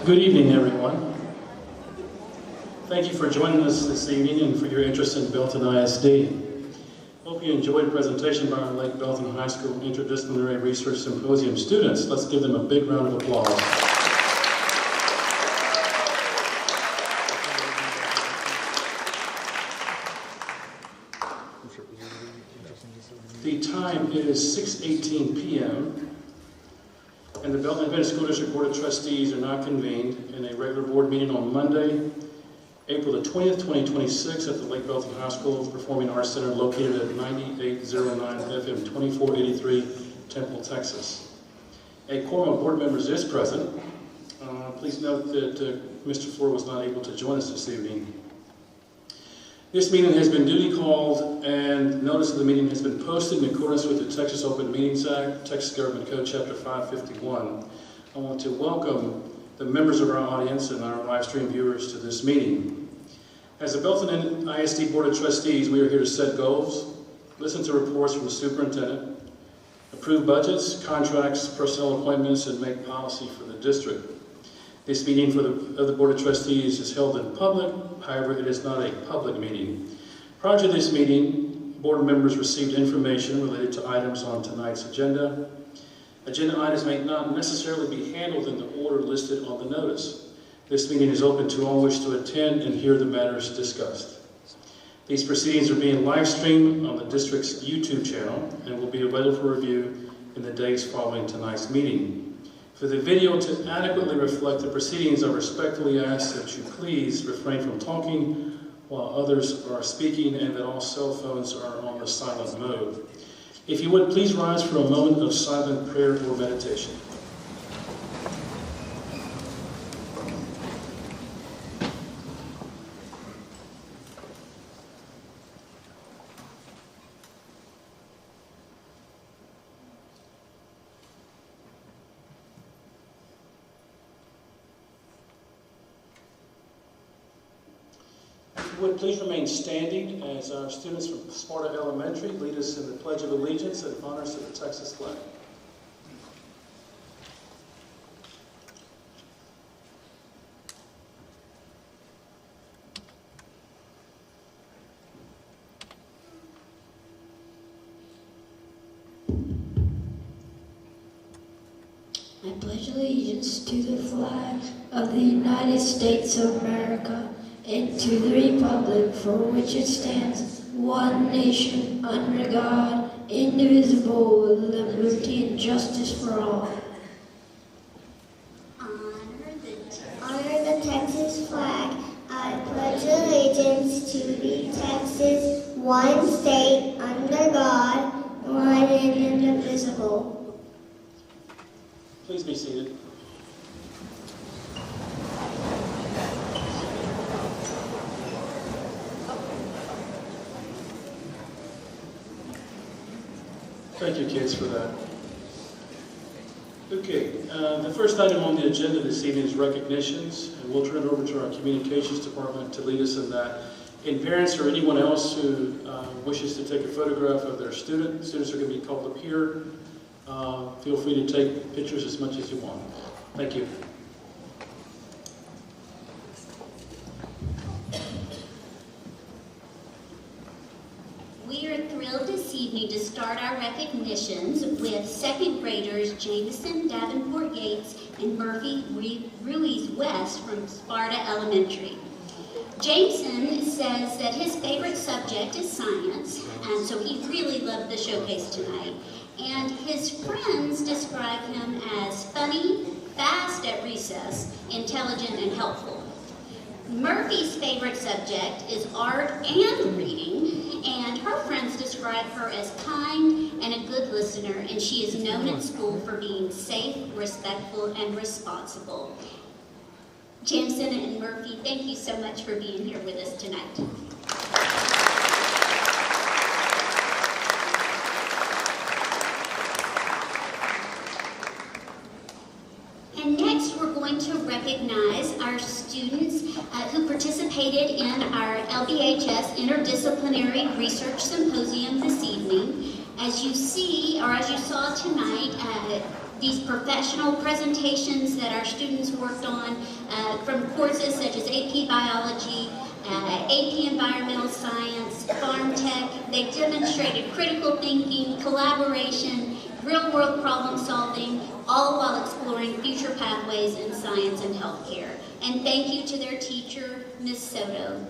Good evening, everyone. Thank you for joining us this evening and for your interest in Belton ISD. Hope you enjoyed the presentation by our Lake Belton High School Interdisciplinary Research Symposium students. Let's give them a big round of applause. The time is 6:18 p.m. and the Belton Independent School District Board of Trustees are now convened in a regular board meeting on Monday, April the 20th, 2026 at the Lake Belton High School Performing Arts Center located at 9809 FM 2483 Temple, Texas. A quorum of board members is present. Please note that Mr. Floor was not able to join us this evening. This meeting has been duly called and notice of the meeting has been posted in accordance with the Texas Open Meetings Act, Texas Government Code Chapter 551. I want to welcome the members of our audience and our live stream viewers to this meeting. As the Belton ISD Board of Trustees, we are here to set goals, listen to reports from the superintendent, approve budgets, contracts, personnel appointments, and make policy for the district. This meeting of the Board of Trustees is held in public, however, it is not a public meeting. Prior to this meeting, board members received information related to items on tonight's agenda. Agenda items may not necessarily be handled in the order listed on the notice. This meeting is open to all who wish to attend and hear the matters discussed. These proceedings are being live streamed on the district's YouTube channel and will be available for review in the days following tonight's meeting. For the video to adequately reflect the proceedings, I respectfully ask that you please refrain from talking while others are speaking and that all cell phones are on the silent mode. If you would, please rise for a moment of silent prayer or meditation. Would please remain standing as our students from Sparta Elementary lead us in the Pledge of Allegiance and honors to the Texas flag. I pledge allegiance to the flag of the United States of America and to the republic for which it stands, one nation, under God, indivisible, with liberty and justice for all. Honor the Texas flag. I pledge allegiance to the Texas, one state, under God, one and indivisible. Please be seated. Thank you, kids, for that. Okay, the first item on the agenda this evening is recognitions, and we'll turn it over to our communications department to lead us in that. And parents or anyone else who wishes to take a photograph of their students are going to be called up here. Feel free to take pictures as much as you want. Thank you. We are thrilled this evening to start our recognitions with second graders Jameson Davenport Yates and Murphy Ruiz West from Sparta Elementary. Jameson says that his favorite subject is science, and so he really loved the showcase tonight. And his friends describe him as funny, fast at recess, intelligent, and helpful. Murphy's favorite subject is art and reading, and her friends describe her as kind and a good listener, and she is known at school for being safe, respectful, and responsible. Jameson and Murphy, thank you so much for being here with us tonight. And next, we're going to recognize our students who participated in our LBHS Interdisciplinary Research Symposium this evening. As you see, or as you saw tonight, these professional presentations that our students worked on from courses such as AP Biology, AP Environmental Science, Farm Tech. They demonstrated critical thinking, collaboration, real-world problem solving, all while exploring future pathways in science and healthcare. And thank you to their teacher, Ms. Soto.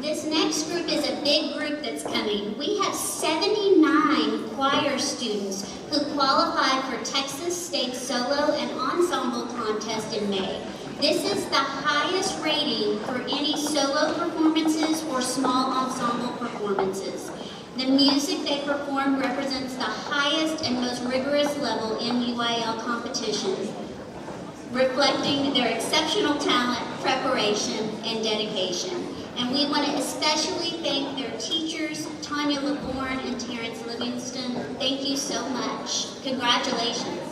This next group is a big group that's coming. We have 79 choir students who qualified for Texas State Solo and Ensemble Contest in May. This is the highest rating for any solo performances or small ensemble performances. The music they perform represents the highest and most rigorous level in UIL competition, reflecting their exceptional talent, preparation, and dedication. And we want to especially thank their teachers, Tanya LeBourne and Terrence Livingston. Thank you so much. Congratulations.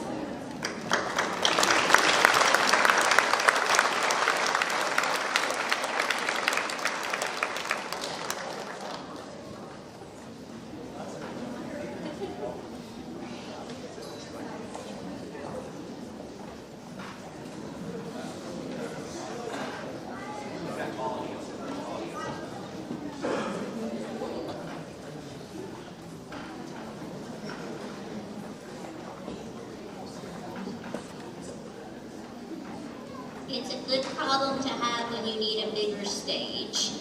It's a good problem to have when you need a bigger stage.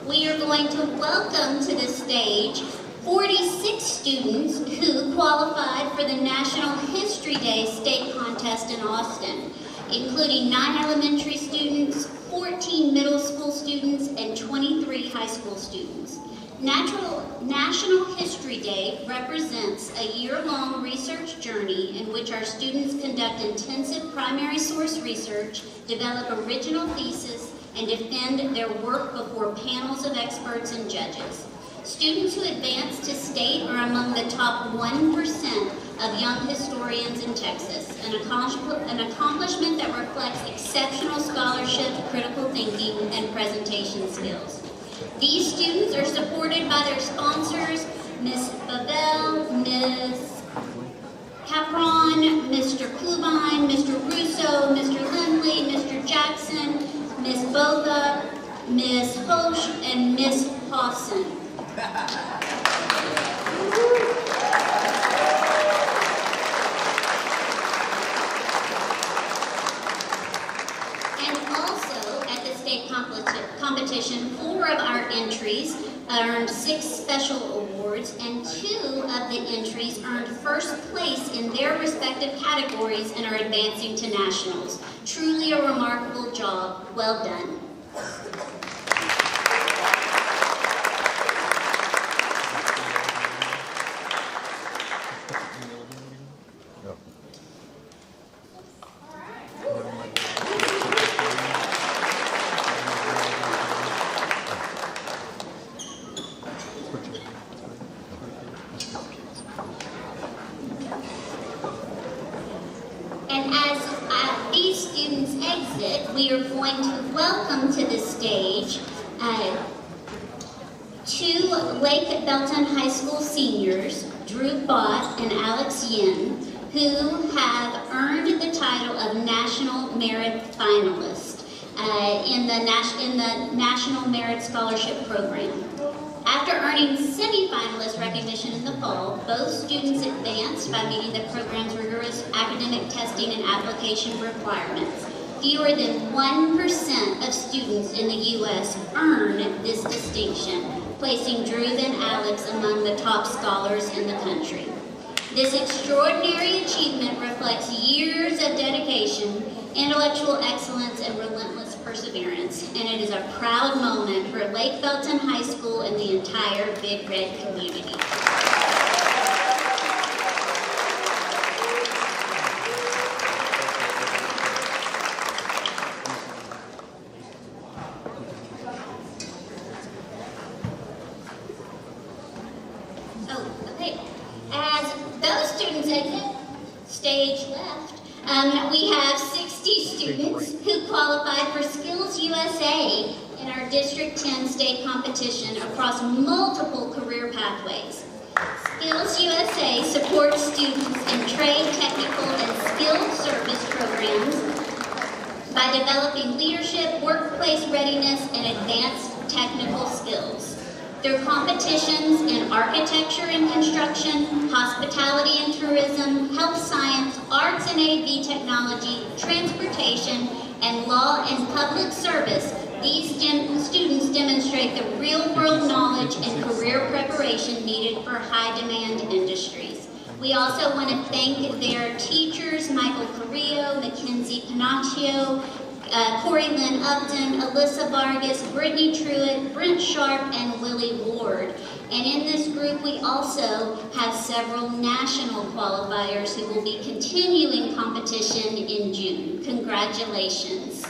We are going to welcome to the stage 46 students who qualified for the National History Day State Contest in Austin, including 9 elementary students, 14 middle school students, and 23 high school students. National History Day represents a year-long research journey in which our students conduct intensive primary source research, develop original theses, and defend their work before panels of experts and judges. Students who advance to state are among the top 1% of young historians in Texas, an accomplishment that reflects exceptional scholarship, critical thinking, and presentation skills. These students are supported by their sponsors, Ms. Babel, Ms. Capron, Mr. Klubine, Mr. Russo, Mr. Lindley, Mr. Jackson, Ms. Boga, Ms. Hosch, and Ms. Hawson. And also at the state competition, 4 of our entries earned 6 special awards, and 2 of the entries earned first place in their respective categories and are advancing to nationals. Truly a remarkable job. Well done. And as these students exit, we are going to welcome to the stage 2 Lake Belton High School seniors, Drew Bott and Alex Yin, who have earned the title of National Merit Finalist in the National Merit Scholarship Program. After earning semi-finalist recognition in the fall, both students advanced by meeting the program's rigorous academic testing and application requirements. Fewer than 1% of students in the U.S. earn this distinction. placing Drew and Alex among the top scholars in the country. This extraordinary achievement reflects years of dedication, intellectual excellence, and relentless perseverance, and it is a proud moment for Lake Belton High School and the entire Big Red community. Stage left, we have 60 students who qualified for Skills USA in our District 10 state competition across multiple career pathways. Skills USA supports students in trade, technical, and skilled service programs by developing leadership, workplace readiness, and advanced technical skills. Through competitions in architecture and construction, hospitality and tourism, health science, arts and AV technology, transportation, and law and public service, these students demonstrate the real-world knowledge and career preparation needed for high-demand industries. We also want to thank their teachers, Michael Carrillo, Mackenzie Panaccio, Corey Lynn Upton, Alyssa Vargas, Brittany Truitt, Brent Sharp, and Willie Ward. And in this group, we also have several national qualifiers who will be continuing competition in June. Congratulations.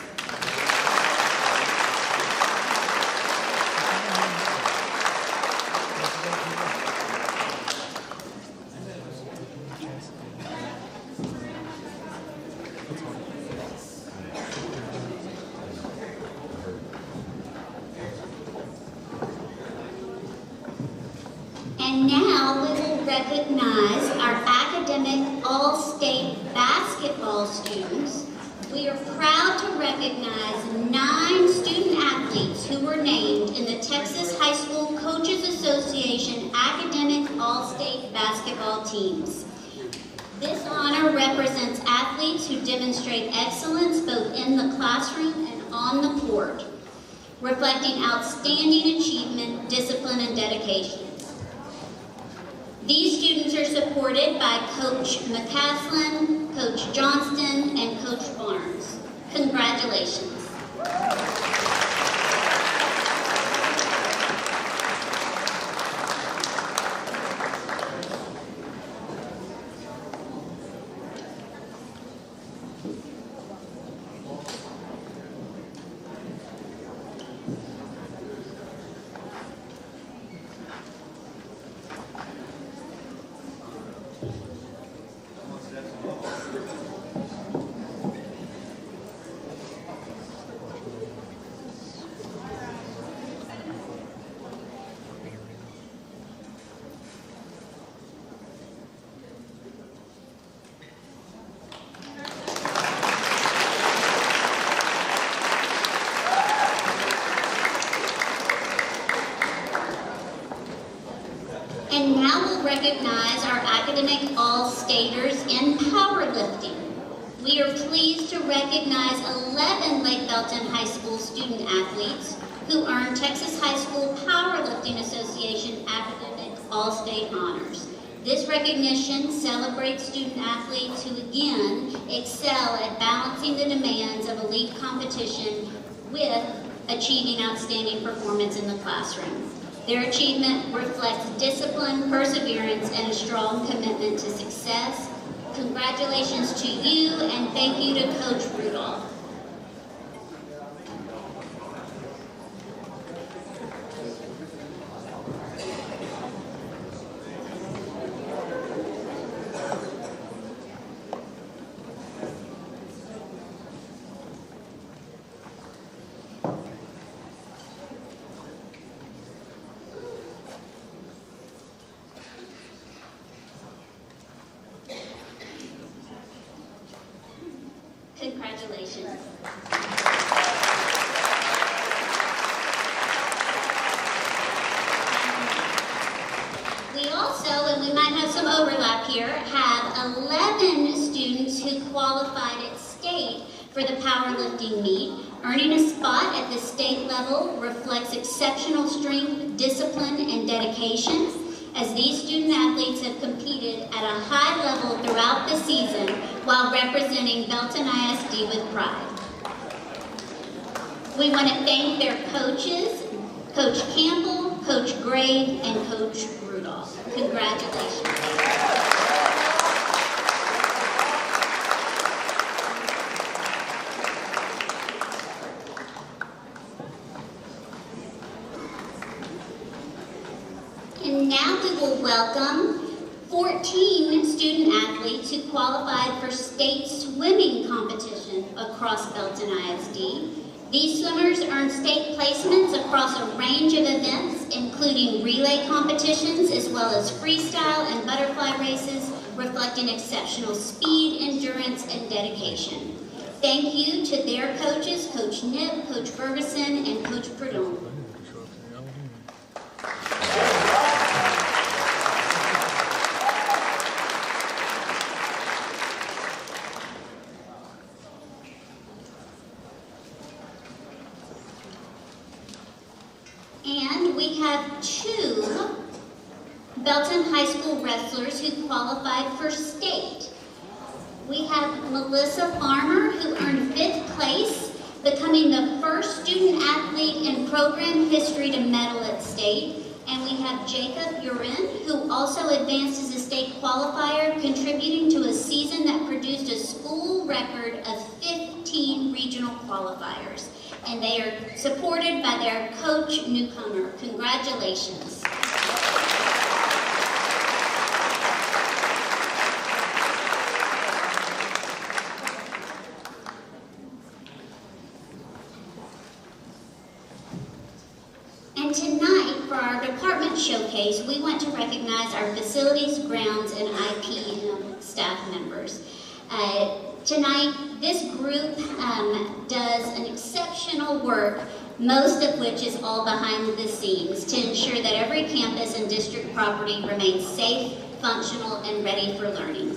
And now we will recognize our academic all-state basketball students. We are proud to recognize 9 student athletes who were named in the Texas High School Coaches Association Academic All-State Basketball Teams. This honor represents athletes who demonstrate excellence both in the classroom and on the court, reflecting outstanding achievement, discipline, and dedication. These students are supported by Coach McCaslin, Coach Johnston, and Coach Barnes. Congratulations. And now we'll recognize our academic all-staters in powerlifting. We are pleased to recognize 11 Lake Belton High School student athletes who earned Texas High School Powerlifting Association Academic All-State Honors. This recognition celebrates student athletes who again excel at balancing the demands of elite competition with achieving outstanding performance in the classroom. Their achievement reflects discipline, perseverance, and a strong commitment to success. Congratulations to you, and thank you to Coach Rudolph. Congratulations. We also, and we might have some overlap here, have 11 students who qualified at state for the powerlifting meet. Earning a spot at the state level reflects exceptional strength, discipline, and dedication, as these student athletes have competed at a high level throughout the season while representing Belton ISD with pride. We want to thank their coaches, Coach Campbell, Coach Gray, and Coach Rudolph. Congratulations. And now we will welcome 14 student athletes who qualified for state swimming competition across Belton ISD. These swimmers earned state placements across a range of events, including relay competitions, as well as freestyle and butterfly races, reflecting exceptional speed, endurance, and dedication. Thank you to their coaches, Coach Nip, Coach Ferguson, and Coach Prudhomme. And we have 2 Belton High School wrestlers who qualified for state. We have Melissa Farmer, who earned 5th place, becoming the first student athlete in program history to medal at state. And we have Jacob Urin, who also advanced as a state qualifier, contributing to a season that produced a school record of 15 regional qualifiers. And they are supported by their coach, Newcomer. Congratulations. And tonight, for our department showcase, we want to recognize our facilities, grounds, and IPM staff members. Tonight, this group does an exceptional work, most of which is all behind the scenes, to ensure that every campus and district property remains safe, functional, and ready for learning.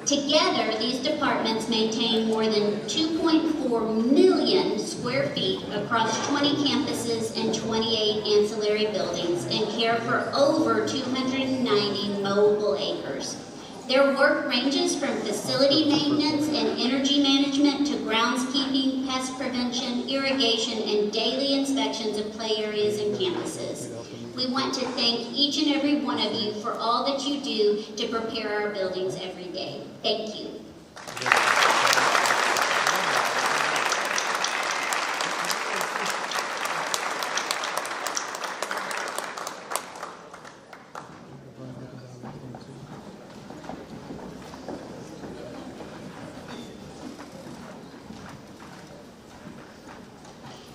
Together, these departments maintain more than 2.4 million square feet across 20 campuses and 28 ancillary buildings and care for over 290 mowable acres. Their work ranges from facility maintenance and energy management to groundskeeping, pest prevention, irrigation, and daily inspections of play areas and campuses. We want to thank each and every one of you for all that you do to prepare our buildings every day. Thank you.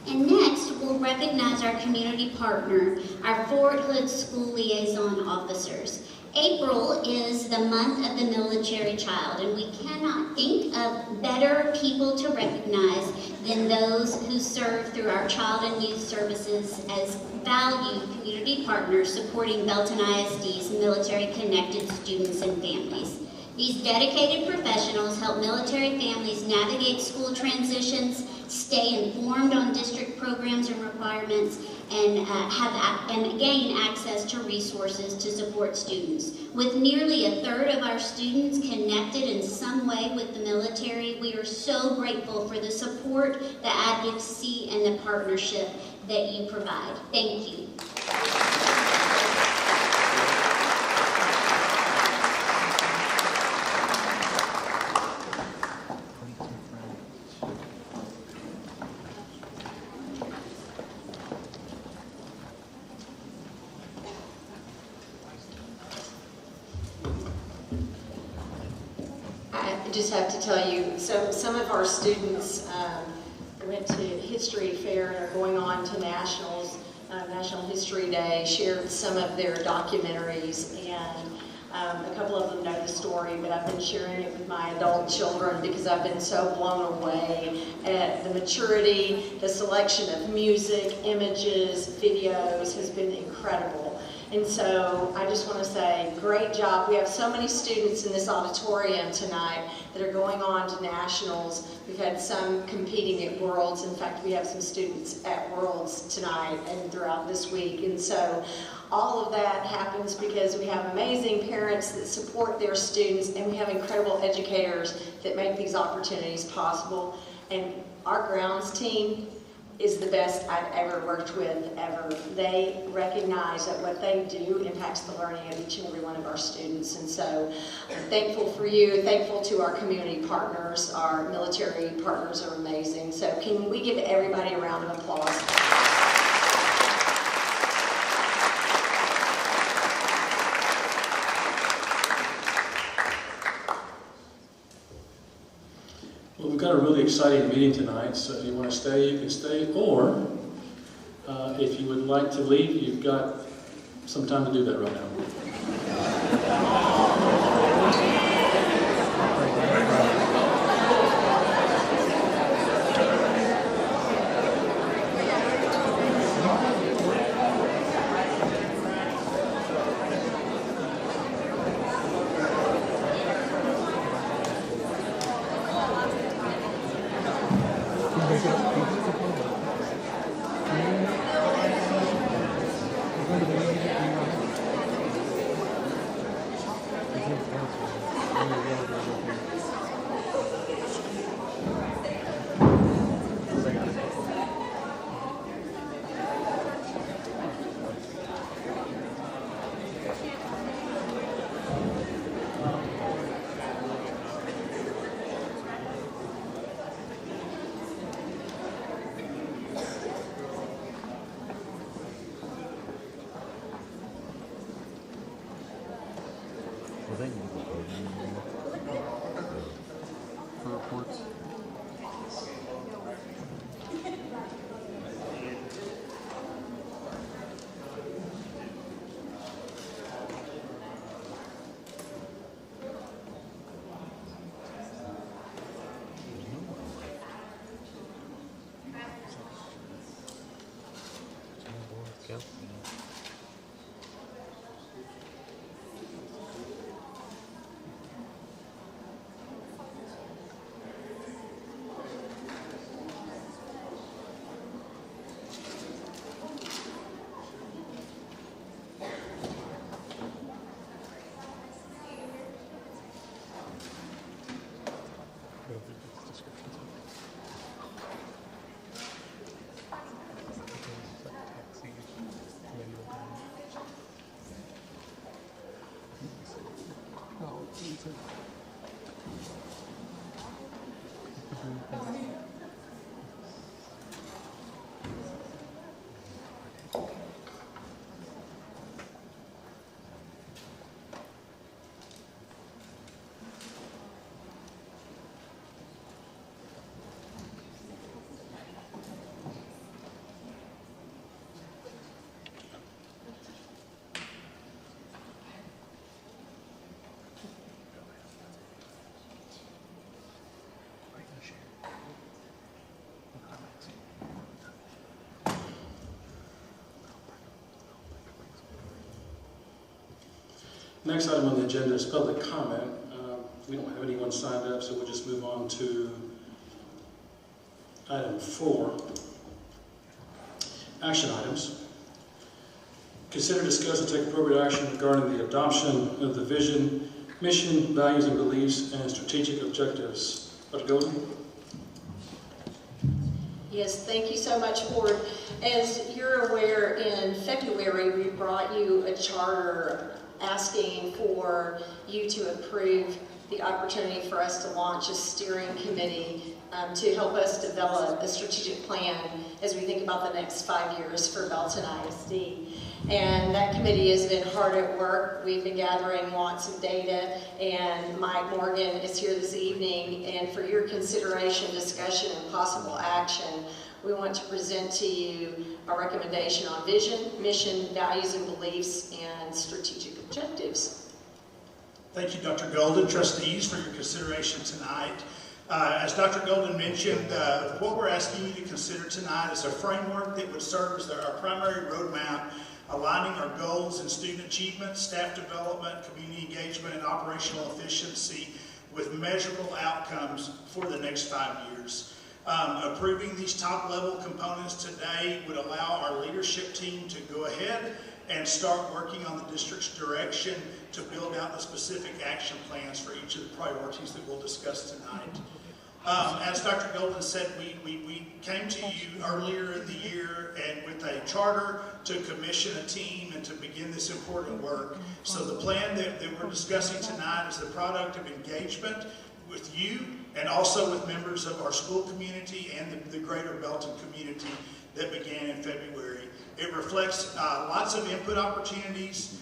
And next, we'll recognize our community partner, our Fort Hood School Liaison Officers. April is the month of the military child, and we cannot think of better people to recognize than those who serve through our Child and Youth Services as valued community partners supporting Belton ISD's military-connected students and families. These dedicated professionals help military families navigate school transitions, stay informed on district programs and requirements, and gain access to resources to support students. With nearly 1/3 of our students connected in some way with the military, we are so grateful for the support, the advocacy, and the partnership that you provide. Thank you. I just have to tell you, so some of our students went to History Fair and are going on to Nationals, National History Day, shared some of their documentaries, and a couple of them know the story, but I've been sharing it with my adult children because I've been so blown away at the maturity, the selection of music, images, videos has been incredible. And so I just want to say, great job. We have so many students in this auditorium tonight that are going on to nationals. We've had some competing at Worlds. In fact, we have some students at Worlds tonight and throughout this week. And so all of that happens because we have amazing parents that support their students, and we have incredible educators that make these opportunities possible. And our grounds team is the best I've ever worked with, ever. They recognize that what they do impacts the learning of each and every one of our students. And so I'm thankful for you, thankful to our community partners. Our military partners are amazing. So can we give everybody a round of applause? Well, we've got a really exciting meeting tonight, so if you want to stay, you can stay, or if you would like to leave, you've got some time to do that right now. Reports. Yep. Next item on the agenda is public comment. We don't have anyone signed up, so we'll just move on to item 4. Action items. Consider, discuss, and take appropriate action regarding the adoption of the vision, mission, values, and beliefs, and strategic objectives. Dr. Golden? Yes, thank you so much, Board. As you're aware, in February, we brought you a charter asking for you to approve the opportunity for us to launch a steering committee to help us develop a strategic plan as we think about the next 5 years for Belton ISD. And that committee has been hard at work. We've been gathering lots of data, and Mike Morgan is here this evening. And for your consideration, discussion, and possible action, we want to present to you a recommendation on vision, mission, values and beliefs, and strategic objectives. Thank you, Dr. Golden. Trustees, for your consideration tonight. As Dr. Golden mentioned, what we're asking you to consider tonight is a framework that would serve as our primary roadmap aligning our goals in student achievement, staff development, community engagement, and operational efficiency with measurable outcomes for the next 5 years. Approving these top-level components today would allow our leadership team to go ahead and start working on the district's direction to build out the specific action plans for each of the priorities that we'll discuss tonight. As Dr. Golden said, we came to you earlier in the year and with a charter to commission a team and to begin this important work. So the plan that we're discussing tonight is the product of engagement with you and also with members of our school community and the greater Belton community that began in February. It reflects lots of input opportunities.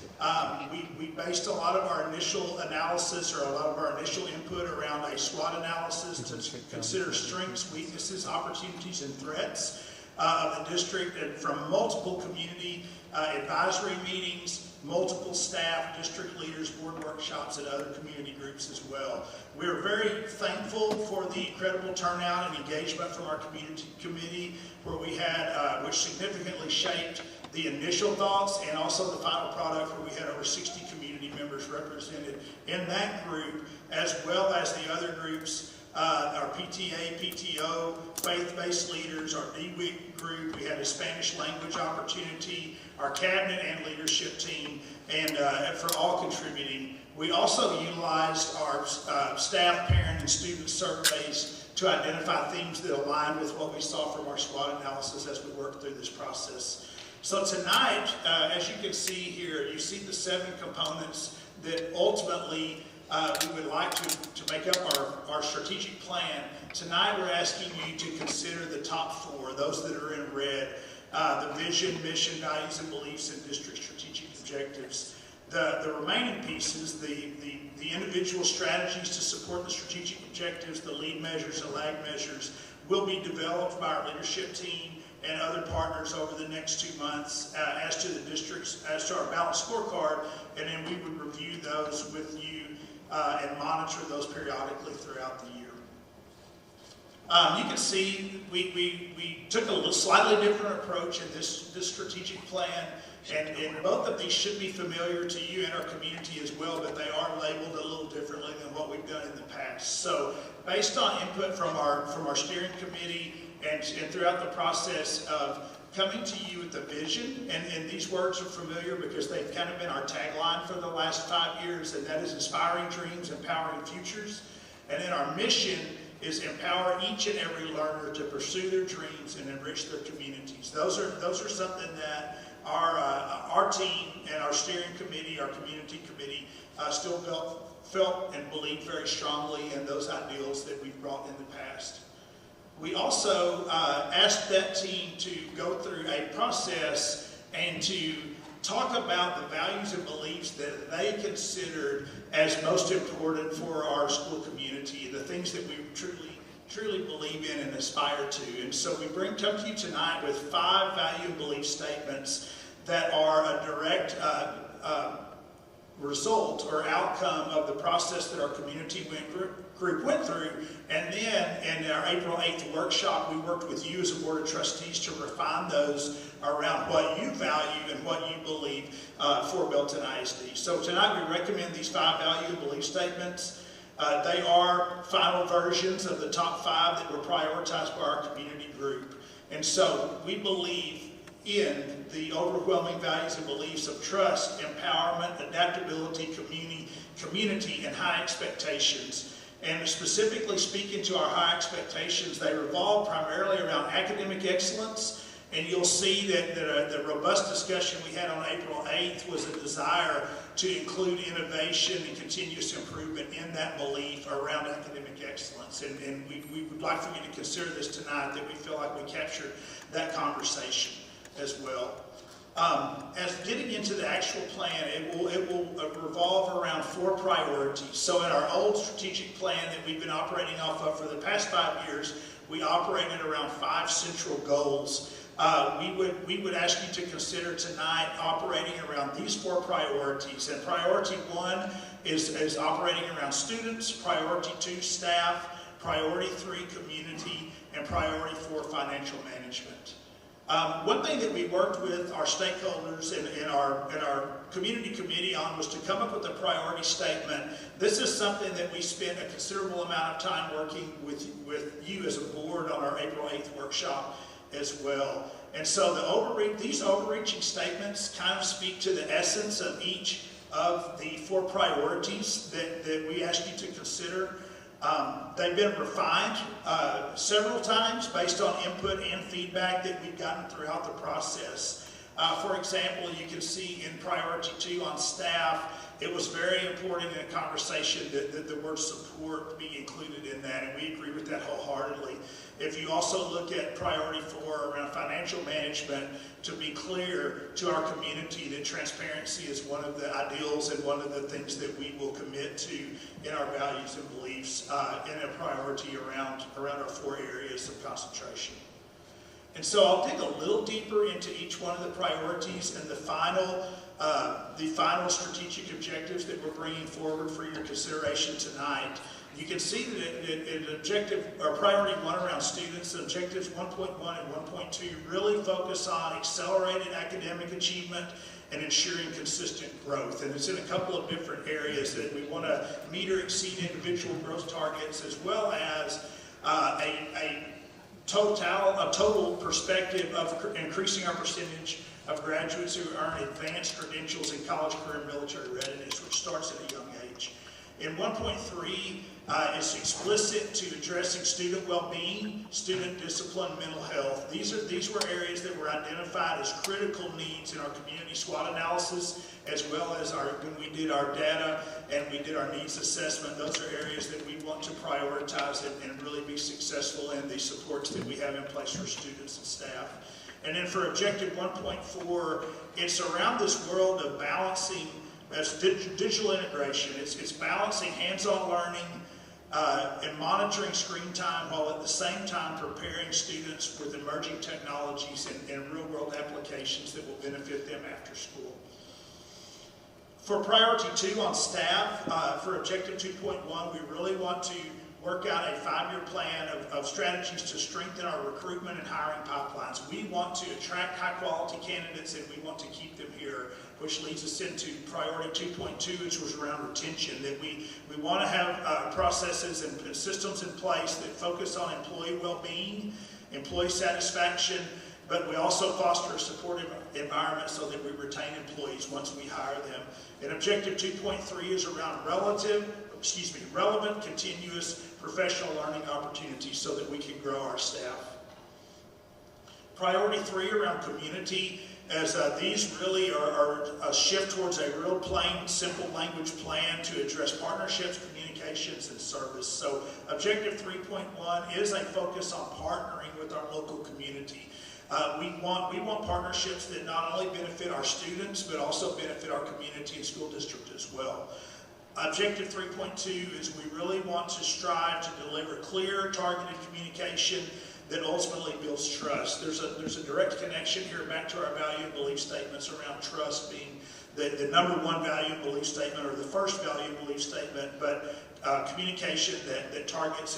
We based a lot of our initial analysis or a lot of our initial input around a SWOT analysis to consider strengths, weaknesses, opportunities, and threats of the district, and from multiple community advisory meetings, multiple staff, district leaders, board workshops, and other community groups as well. We're very thankful for the incredible turnout and engagement from our community committee, where we had, which significantly shaped the initial thoughts and also the final product, where we had over 60 community members represented in that group, as well as the other groups, our PTA, PTO, faith-based leaders, our DWIC group. We had a Spanish language opportunity, our cabinet and leadership team, and for all contributing. We also utilized our staff, parent, and student surveys to identify themes that align with what we saw from our SWOT analysis as we worked through this process. So tonight, as you can see here, you see the 7 components that ultimately we would like to make up our strategic plan. Tonight we're asking you to consider the top 4, those that are in red, the vision, mission, values, and beliefs, and district strategic objectives. The remaining pieces, the individual strategies to support the strategic objectives, the lead measures and lag measures, will be developed by our leadership team and other partners over the next 2 months as to the districts, as to our balanced scorecard, and then we would review those with you and monitor those periodically throughout the year. You can see we took a slightly different approach in this strategic plan, and both of these should be familiar to you and our community as well, but they are labeled a little differently than what we've done in the past. So based on input from our steering committee and throughout the process of coming to you with the vision, and these words are familiar because they've kind of been our tagline for the last 5 years, and that is inspiring dreams, empowering futures. And then our mission is empower each and every learner to pursue their dreams and enrich their communities. Those are something that our team and our steering committee, our community committee, still felt and believed very strongly in those ideals that we've brought in the past. We also asked that team to go through a process and to talk about the values and beliefs that they considered as most important for our school community, the things that we truly believe in and aspire to. And so we come to you tonight with 5 value and belief statements that are a direct result or outcome of the process that our community group went through. And then in our April 8th workshop, we worked with you as a board of trustees to refine those around what you value and what you believe for Belton ISD. So tonight we recommend these 5 value and belief statements. They are final versions of the top 5 that were prioritized by our community group. And so we believe in the overwhelming values and beliefs of trust, empowerment, adaptability, community, and high expectations. And specifically speaking to our high expectations, they revolve primarily around academic excellence. And you'll see that the robust discussion we had on April 8th was a desire to include innovation and continuous improvement in that belief around academic excellence. And we would like for you to consider this tonight, that we feel like we captured that conversation as well. As getting into the actual plan, it will revolve around 4 priorities. So in our old strategic plan that we've been operating off of for the past 5 years, we operated around 5 central goals. We would ask you to consider tonight operating around these 4 priorities. And priority 1 is operating around students, priority 2, staff, priority 3, community, and priority 4, financial management. One thing that we worked with our stakeholders and our community committee on was to come up with a priority statement. This is something that we spent a considerable amount of time working with you as a board on our April 8th workshop as well. And so these overreaching statements kind of speak to the essence of each of the 4 priorities that we asked you to consider. They've been refined several times based on input and feedback that we've gotten throughout the process. For example, you can see in priority 2 on staff, it was very important in a conversation that the word support be included in that, and we agree with that wholeheartedly. If you also look at priority 4 around financial management, to be clear to our community that transparency is one of the ideals and one of the things that we will commit to in our values and beliefs in a priority around our 4 areas of concentration. And so I'll dig a little deeper into each one of the priorities and the final strategic objectives that we're bringing forward for your consideration tonight. You can see that priority 1 around students, objectives 1.1 and 1.2 really focus on accelerated academic achievement and ensuring consistent growth. And it's in a couple of different areas that we want to meet or exceed individual growth targets, as well as a total perspective of increasing our percentage of graduates who earn advanced credentials in college, career, and military readiness, which starts at a young age. In 1.3, it's explicit to addressing student well-being, student discipline, mental health. These were areas that were identified as critical needs in our community SWOT analysis, as well as when we did our data and we did our needs assessment. Those are areas that we want to prioritize and really be successful in the supports that we have in place for students and staff. And then for objective 1.4, it's around this world of balancing digital integration. It's balancing hands-on learning and monitoring screen time while at the same time preparing students with emerging technologies and real-world applications that will benefit them after school. For priority 2 on staff, for objective 2.1, we really want to work out a 5-year plan of strategies to strengthen our recruitment and hiring pipelines. We want to attract high-quality candidates and we want to keep them here, which leads us into priority 2.2, which was around retention, that we want to have processes and systems in place that focus on employee well-being, employee satisfaction, but we also foster a supportive environment so that we retain employees once we hire them. And objective 2.3 is around relevant, continuous professional learning opportunities so that we can grow our staff. Priority 3 around community, as these really are a shift towards a real plain, simple language plan to address partnerships, communications, and service. So objective 3.1 is a focus on partnering with our local community. We want partnerships that not only benefit our students, but also benefit our community and school district as well. Objective 3.2 is we really want to strive to deliver clear, targeted communication that ultimately builds trust. There's a direct connection here back to our value and belief statements around trust being the number 1 value and belief statement, or the first value and belief statement, but communication that targets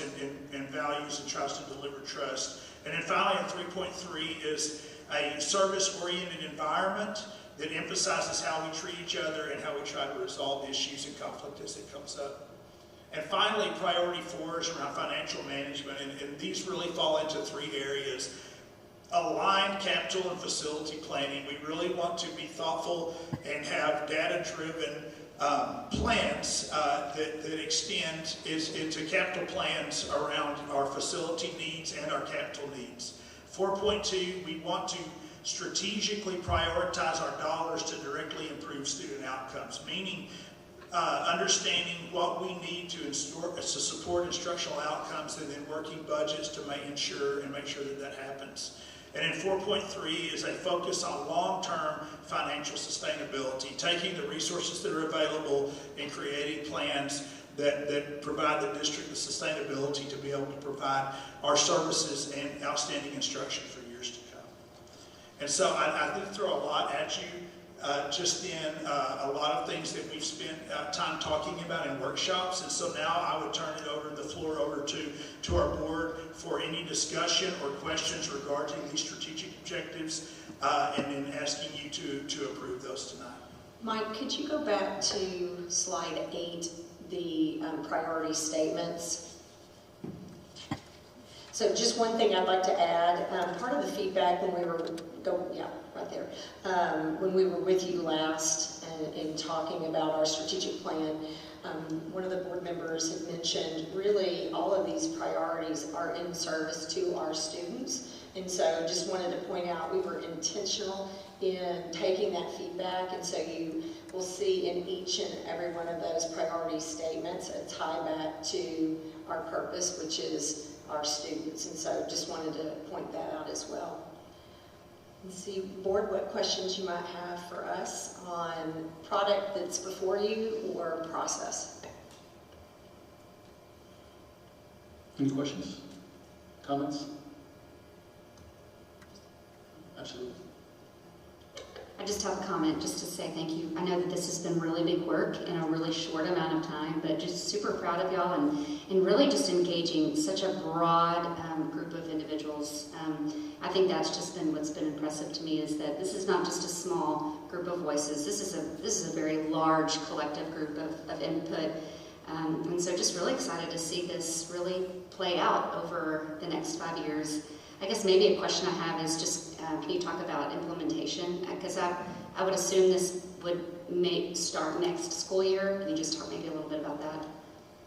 and values and tries to deliver trust. And then finally, in 3.3 is a service-oriented environment that emphasizes how we treat each other and how we try to resolve issues and conflict as it comes up. And finally, priority 4 is around financial management, and these really fall into 3 areas. Aligned capital and facility planning. We really want to be thoughtful and have data-driven plans that extend into capital plans around our facility needs and our capital needs. 4.2, we want to strategically prioritize our dollars to directly improve student outcomes, meaning understanding what we need to support instructional outcomes and then working budgets to make sure that happens. And in 4.3 is a focus on long-term financial sustainability, taking the resources that are available and creating plans that provide the district the sustainability to be able to provide our services and outstanding instruction for years to come. And so I did throw a lot at you just in a lot of things that we've spent time talking about in workshops. And so now I would turn the floor over to our board for any discussion or questions regarding these strategic objectives, and then asking you to approve those tonight. Mike, could you go back to slide 8, the priority statements? So just one thing I'd like to add, part of the feedback when we were, right there, when we were with you last and talking about our strategic plan, one of the board members had mentioned really all of these priorities are in service to our students. And so just wanted to point out we were intentional in taking that feedback, and so you will see in each and every one of those priority statements a tie back to our purpose, which is our students. And so just wanted to point that out as well. Let's see, board, what questions you might have for us on product that's before you or process? Any questions? Comments? Absolutely. I just have a comment just to say thank you. I know that this has been really big work in a really short amount of time, but just super proud of y'all and really just engaging such a broad group of individuals. I think that's just been what's been impressive to me, is that this is not just a small group of voices. This is a very large collective group of input. And so just really excited to see this really play out over the next 5 years. I guess maybe a question I have is just, can you talk about implementation? Because I would assume this would start next school year. Can you just talk maybe a little bit about that?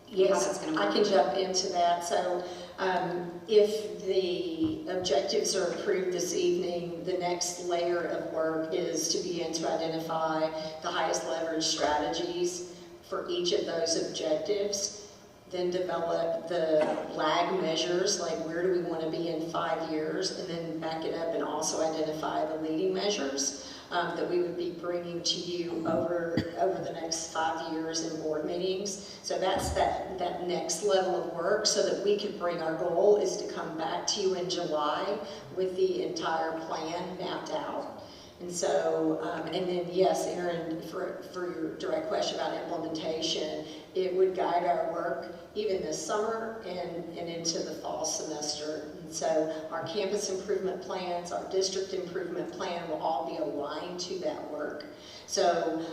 Yes, I can jump into that. So if the objectives are approved this evening, the next layer of work is to begin to identify the highest leverage strategies for each of those objectives. Then develop the lag measures, like where do we want to be in 5 years, and then back it up and also identify the leading measures that we would be bringing to you over the next 5 years in board meetings. So that's that next level of work, so that we could bring, our goal is to come back to you in July with the entire plan mapped out. And so, and then yes, Aaron, for your direct question about implementation, it would guide our work even this summer and into the fall semester. And so our campus improvement plans, our district improvement plan will all be aligned to that work. So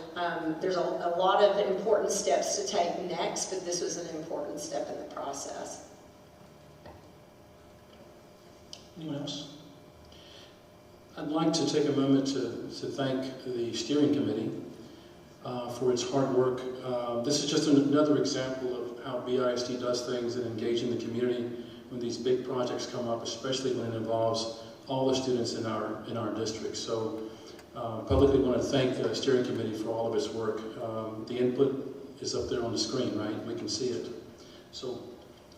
there's a lot of important steps to take next, but this was an important step in the process. Anyone else? I'd like to take a moment to thank the steering committee for its hard work. This is just another example of how BISD does things and engaging the community when these big projects come up, especially when it involves all the students in our district. So publicly want to thank the steering committee for all of its work. The input is up there on the screen, right? We can see it. So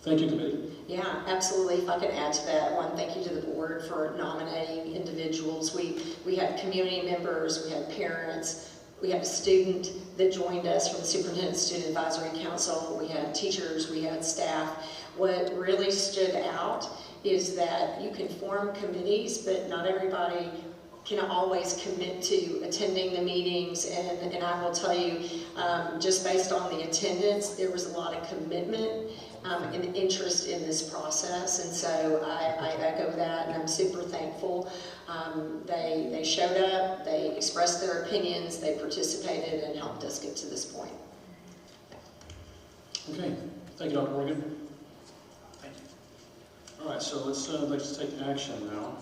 thank you, committee. Yeah, absolutely. If I could add to that, one, thank you to the board for nominating individuals. We had community members, we had parents, we had a student that joined us from the Superintendent Student Advisory Council, we had teachers, we had staff. What really stood out is that you can form committees, but not everybody can always commit to attending the meetings, and I will tell you, just based on the attendance, there was a lot of commitment and interest in this process, and so I echo that, and I'm super thankful. They showed up, they expressed their opinions, they participated, and helped us get to this point. Okay, thank you, Dr. Morgan. Thank you. All right, so let's take action now.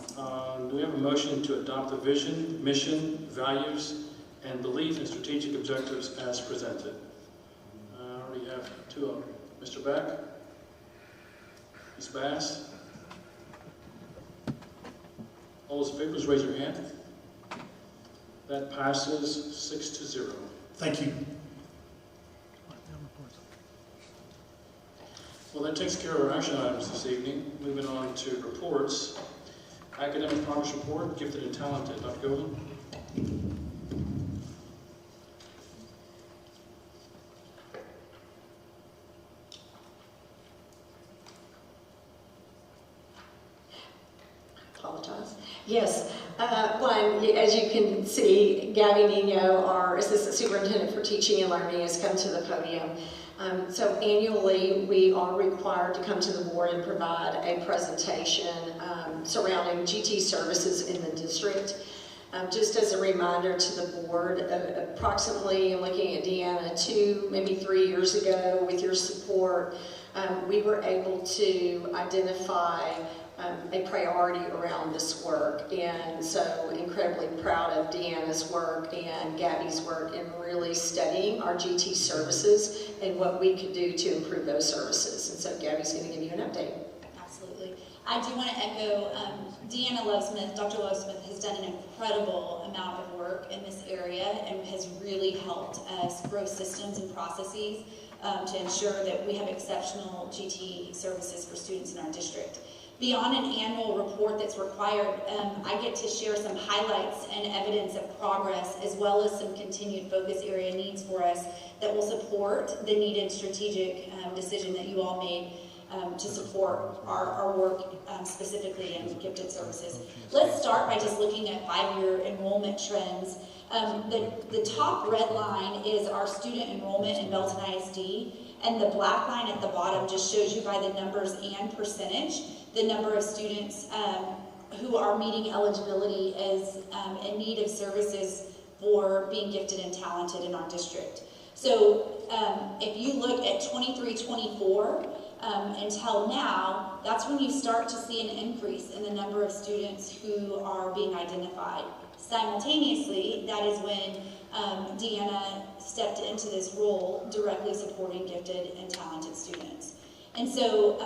Do we have a motion to adopt the vision, mission, values, and belief and strategic objectives as presented? I already have two of them. Mr. Beck? Ms. Bass? All those in favor, please raise your hand. That passes 6-0. Thank you. Well, that takes care of our action items this evening. Moving on to reports. Academic progress report, gifted and talented. Dr. Golden. Apologize. Yes, One, as you can see, Gabby Nino, our Assistant Superintendent for Teaching and Learning, has come to the podium. So annually, we are required to come to the board and provide a presentation surrounding GT services in the district. Just as a reminder to the board, approximately, I'm looking at Deanna, 2, maybe 3 years ago, with your support, we were able to identify a priority around this work, and so incredibly proud of Deanna's work and Gabby's work in really studying our GT services and what we could do to improve those services. And so Gabby's going to give you an update. Absolutely. I do want to echo, Deanna Lovesmith, Dr. Lovesmith has done an incredible amount of work in this area and has really helped us grow systems and processes to ensure that we have exceptional GT services for students in our district. Beyond an annual report that's required, I get to share some highlights and evidence of progress, as well as some continued focus area needs for us that will support the needed strategic decision that you all made to support our work specifically in gifted services. Let's start by just looking at 5-year enrollment trends. The top red line is our student enrollment in Belton ISD, and the black line at the bottom just shows you by the numbers and percentage the number of students who are meeting eligibility as in need of services for being gifted and talented in our district. So if you look at 23-24 until now, that's when you start to see an increase in the number of students who are being identified. Simultaneously, that is when Deanna stepped into this role directly supporting gifted and talented students. And so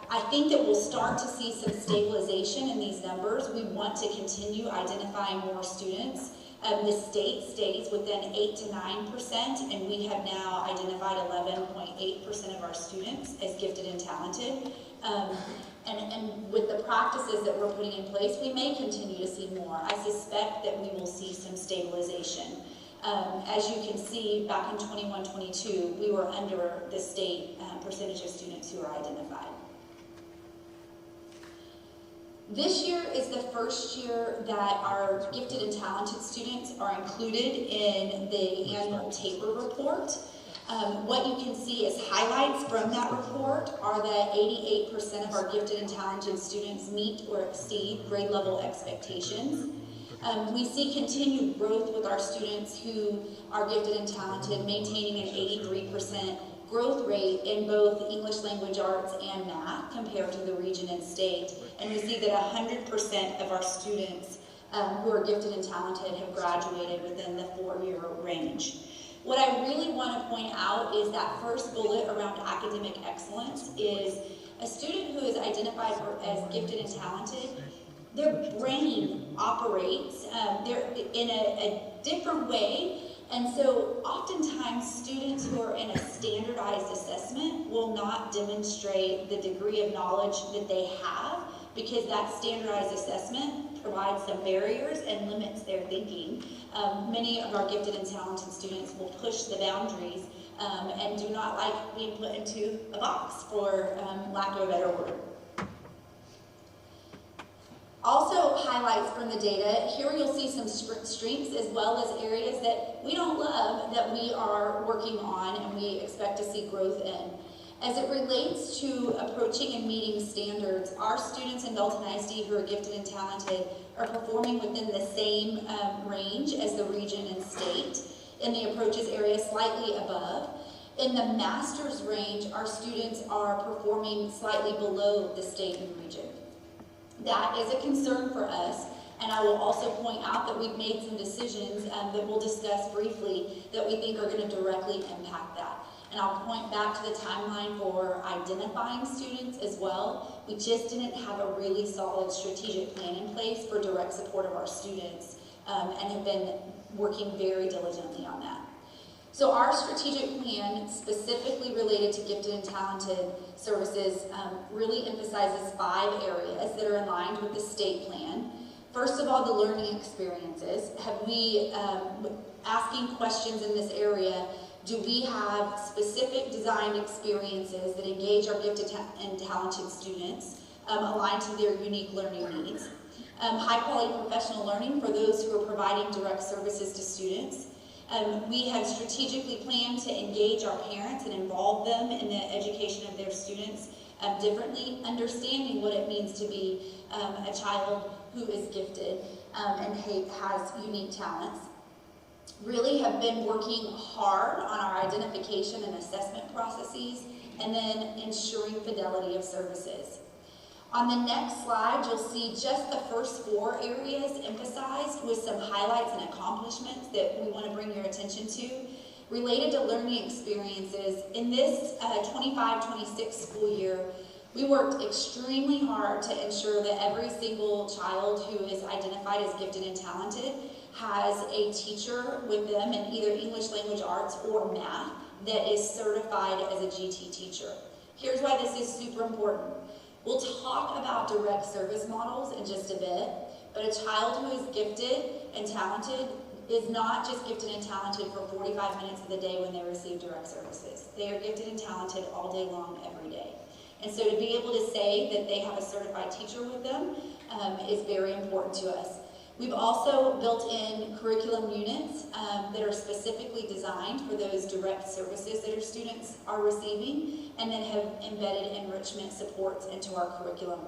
I think that we'll start to see some stabilization in these numbers. We want to continue identifying more students. The state stays within 8 to 9%, and we have now identified 11.8% of our students as gifted and talented. And with the practices that we're putting in place, we may continue to see more. I suspect that we will see some stabilization. As you can see, back in 21-22, we were under the state percentage of students who are identified. This year is the first year that our gifted and talented students are included in the annual TAPER report. What you can see as highlights from that report are that 88% of our gifted and talented students meet or exceed grade level expectations. We see continued growth with our students who are gifted and talented, maintaining an 83% growth rate in both English language arts and math compared to the region and state. And we see that 100% of our students who are gifted and talented have graduated within the 4-year range. What I really want to point out is that first bullet around academic excellence is a student who is identified as gifted and talented. Their brain operates they're in a different way, and so oftentimes students who are in a standardized assessment will not demonstrate the degree of knowledge that they have, because that standardized assessment provides some barriers and limits their thinking. Many of our gifted and talented students will push the boundaries and do not like being put into a box, for lack of a better word. Also, highlights from the data, here you'll see some strengths as well as areas that we don't love that we are working on and we expect to see growth in. As it relates to approaching and meeting standards, our students in Belton ISD who are gifted and talented are performing within the same range as the region and state. In the approaches area, slightly above. In the master's range, our students are performing slightly below the state and region. That is a concern for us, and I will also point out that we've made some decisions that we'll discuss briefly that we think are going to directly impact that. And I'll point back to the timeline for identifying students as well. We just didn't have a really solid strategic plan in place for direct support of our students and have been working very diligently on that. So our strategic plan, specifically related to gifted and talented services, really emphasizes 5 areas that are aligned with the state plan. First of all, the learning experiences. Have we, asking questions in this area, do we have specific designed experiences that engage our gifted and talented students aligned to their unique learning needs? high quality professional learning for those who are providing direct services to students. We have strategically planned to engage our parents and involve them in the education of their students differently, understanding what it means to be a child who is gifted and has unique talents. Really have been working hard on our identification and assessment processes, and then ensuring fidelity of services. On the next slide, you'll see just the first 4 areas emphasized with some highlights and accomplishments that we want to bring your attention to. Related to learning experiences, in this 25-26 school year, we worked extremely hard to ensure that every single child who is identified as gifted and talented has a teacher with them in either English language arts or math that is certified as a GT teacher. Here's why this is super important. We'll talk about direct service models in just a bit, but a child who is gifted and talented is not just gifted and talented for 45 minutes of the day when they receive direct services. They are gifted and talented all day long, every day. And so to be able to say that they have a certified teacher with them is very important to us. We've also built in curriculum units that are specifically designed for those direct services that our students are receiving, and then have embedded enrichment supports into our curriculum.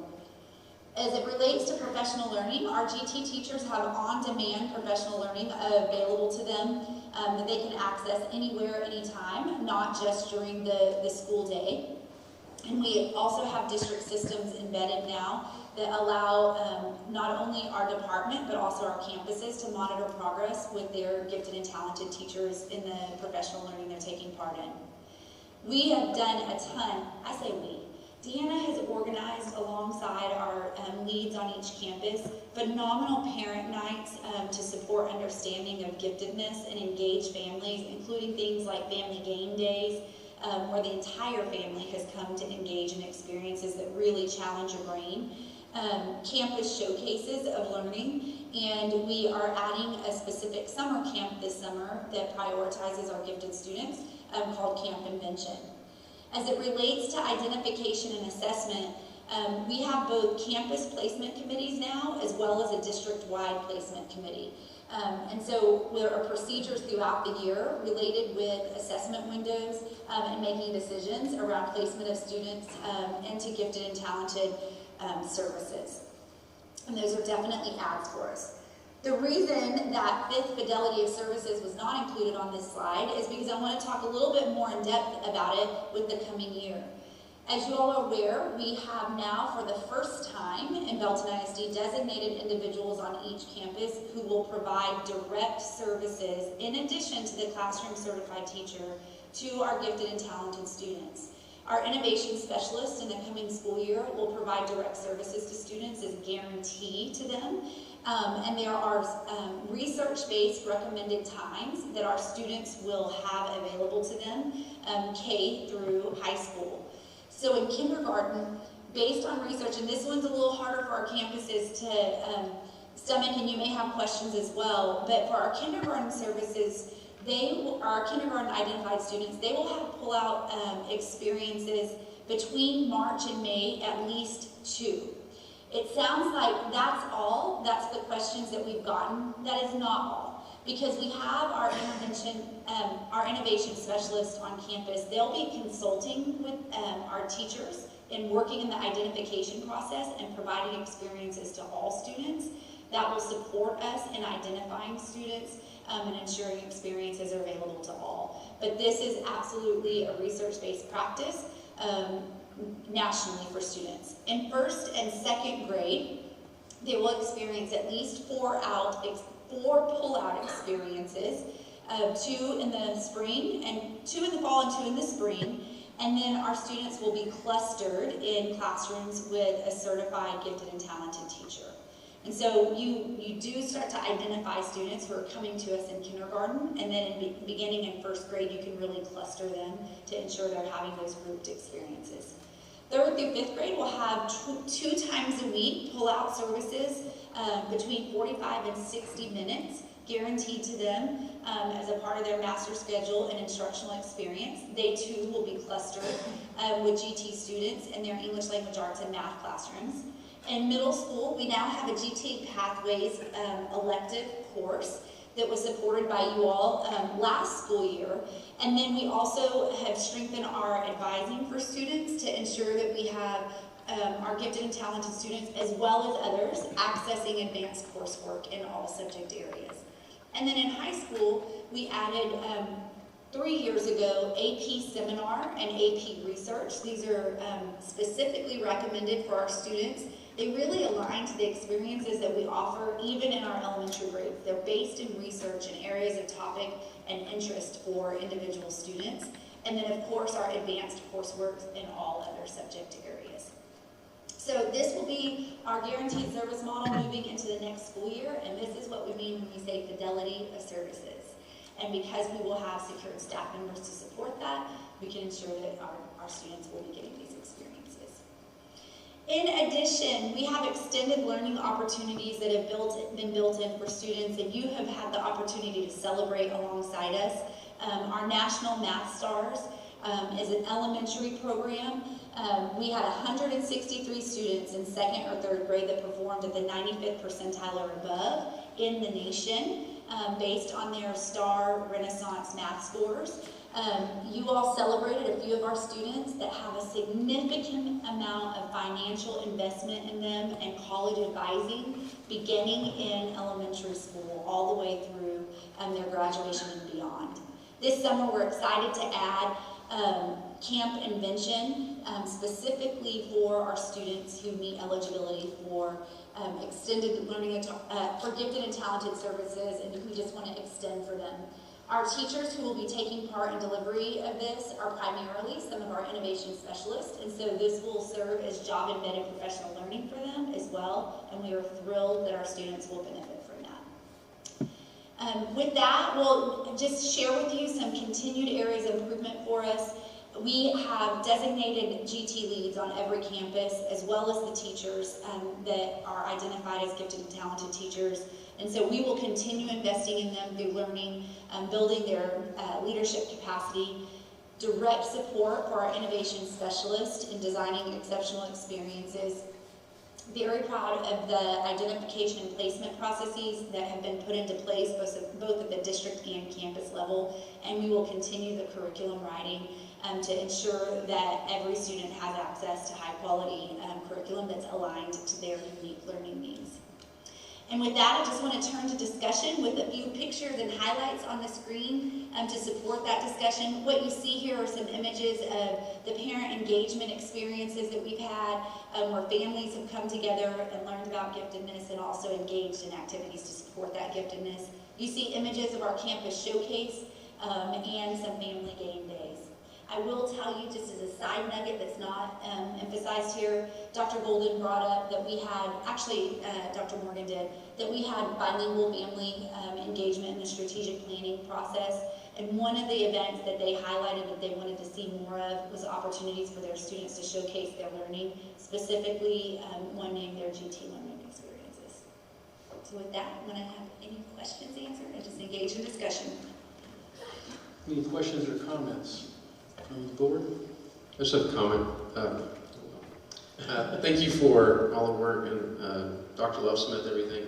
As it relates to professional learning, our GT teachers have on-demand professional learning available to them that they can access anywhere, anytime, not just during the school day. And we also have district systems embedded now that allow not only our department, but also our campuses to monitor progress with their gifted and talented teachers in the professional learning they're taking part in. We have done a ton, I say we. Deanna has organized alongside our leads on each campus phenomenal parent nights to support understanding of giftedness and engage families, including things like family game days, where the entire family has come to engage in experiences that really challenge your brain. Campus showcases of learning, and we are adding a specific summer camp this summer that prioritizes our gifted students called Camp Invention. As it relates to identification and assessment, we have both campus placement committees now as well as a district-wide placement committee. And so there are procedures throughout the year related with assessment windows and making decisions around placement of students into gifted and talented services. And those are definitely adds for us. The reason that 5th fidelity of services was not included on this slide is because I want to talk a little bit more in depth about it with the coming year. As you all are aware, we have now for the first time in Belton ISD designated individuals on each campus who will provide direct services in addition to the classroom certified teacher to our gifted and talented students. Our innovation specialist in the coming school year will provide direct services to students as a guarantee to them. And there are research-based recommended times that our students will have available to them, K through high school. So in kindergarten, based on research, and this one's a little harder for our campuses to stomach, and you may have questions as well, but for our kindergarten services, our kindergarten identified students, they will have pull-out experiences between March and May, at least 2. It sounds like that's all, that's the questions that we've gotten. That is not all, because we have our innovation specialists on campus. They'll be consulting with our teachers and working in the identification process and providing experiences to all students that will support us in identifying students and ensuring experiences are available to all. But this is absolutely a research-based practice nationally for students. In 1st and 2nd grade, they will experience at least 4 pull-out experiences, 2 in the spring, and 2 in the fall and 2 in the spring. And then our students will be clustered in classrooms with a certified gifted and talented teacher. And so you do start to identify students who are coming to us in kindergarten, and then beginning in 1st grade, you can really cluster them to ensure they're having those grouped experiences. 3rd through 5th grade will have 2 times a week pull-out services between 45 and 60 minutes guaranteed to them as a part of their master schedule and instructional experience. They too will be clustered with GT students in their English language arts and math classrooms. In middle school, we now have a GT Pathways elective course that was supported by you all last school year. And then we also have strengthened our advising for students to ensure that we have our gifted and talented students, as well as others, accessing advanced coursework in all subject areas. And then in high school, we added 3 years ago AP Seminar and AP Research. These are specifically recommended for our students. They really align to the experiences that we offer even in our elementary grades. They're based in research in areas of topic and interest for individual students. And then of course our advanced coursework in all other subject areas. So this will be our guaranteed service model moving into the next school year, and this is what we mean when we say fidelity of services. And because we will have secured staff members to support that, we can ensure that our students will be getting these experiences. In addition, we have extended learning opportunities that have been built in for students, and you have had the opportunity to celebrate alongside us. Our National Math Stars is an elementary program. We had 163 students in 2nd or 3rd grade that performed at the 95th percentile or above in the nation based on their STAR Renaissance math scores. You all celebrated a few of our students that have a significant amount of financial investment in them and college advising beginning in elementary school all the way through their graduation and beyond. This summer we're excited to add Camp Invention specifically for our students who meet eligibility for extended learning for gifted and talented services, and we just want to extend for them. Our teachers who will be taking part in delivery of this are primarily some of our innovation specialists, and so this will serve as job-embedded professional learning for them as well, and we are thrilled that our students will benefit from that. With that, we'll just share with you some continued areas of improvement for us. We have designated GT leads on every campus, as well as the teachers that are identified as gifted and talented teachers. And so we will continue investing in them through learning, building their leadership capacity, direct support for our innovation specialists in designing exceptional experiences. Very proud of the identification and placement processes that have been put into place both at the district and campus level, and we will continue the curriculum writing to ensure that every student has access to high quality curriculum that's aligned to their unique learning needs. And with that, I just want to turn to discussion with a few pictures and highlights on the screen to support that discussion. What you see here are some images of the parent engagement experiences that we've had where families have come together and learned about giftedness and also engaged in activities to support that giftedness. You see images of our campus showcase and some family game days. I will tell you, just as a side nugget that's not emphasized here, Dr. Golden brought up that we had, actually Dr. Morgan did, that we had bilingual family engagement in the strategic planning process. And one of the events that they highlighted that they wanted to see more of was opportunities for their students to showcase their learning, specifically one named their GT learning experiences. So with that, when I have any questions answered, I just engage in discussion. Any questions or comments from the board? I just have a comment. Thank you for all the work and Dr. Lovesmith, everything.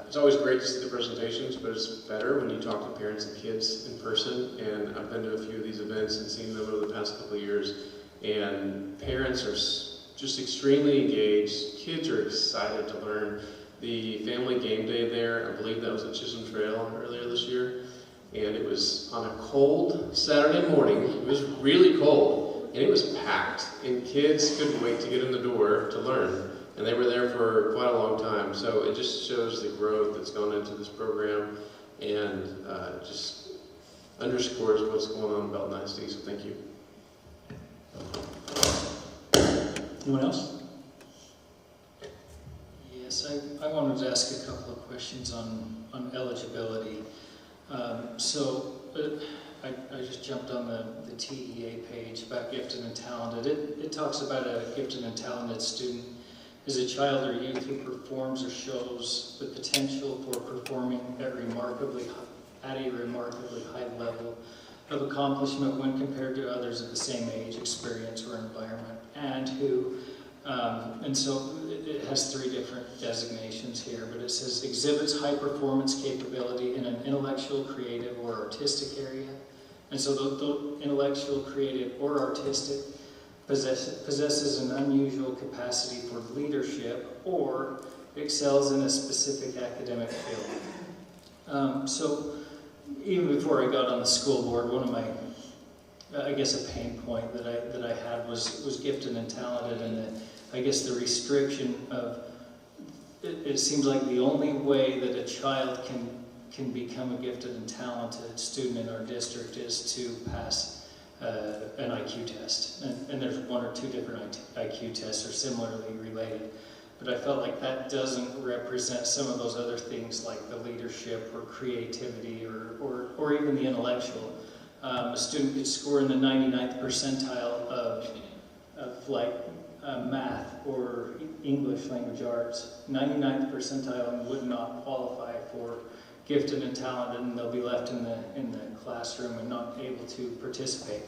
It's always great to see the presentations, but it's better when you talk to parents and kids in person. And I've been to a few of these events and seen them over the past couple of years. And parents are just extremely engaged. Kids are excited to learn. The family game day there, I believe that was at Chisholm Trail earlier this year. And it was on a cold Saturday morning. It was really cold, and it was packed. And kids couldn't wait to get in the door to learn. And they were there for quite a long time. So it just shows the growth that's gone into this program, and just underscores what's going on in Belton ISD. So thank you. Anyone else? Yes, I wanted to ask a couple of questions on eligibility. I just jumped on the TEA page about gifted and talented. It talks about a gifted and talented student is a child or youth who performs or shows the potential for performing at a remarkably high level of accomplishment when compared to others of the same age, experience, or environment, and who, and so it has 3 different designations here, but it says exhibits high performance capability in an intellectual, creative, or artistic area. And so the intellectual, creative, or artistic possesses an unusual capacity for leadership or excels in a specific academic field. So even before I got on the school board, one of my, I guess a pain point that I had was gifted and talented, and I guess the restriction of, it seems like the only way that a child can become a gifted and talented student in our district is to pass an IQ test. And there's 1 or 2 different IQ tests are similarly related. But I felt like that doesn't represent some of those other things like the leadership or creativity or even the intellectual. A student could score in the 99th percentile of like math or English language arts. 99th percentile and would not qualify for gifted and talented, and they'll be left in the classroom and not able to participate.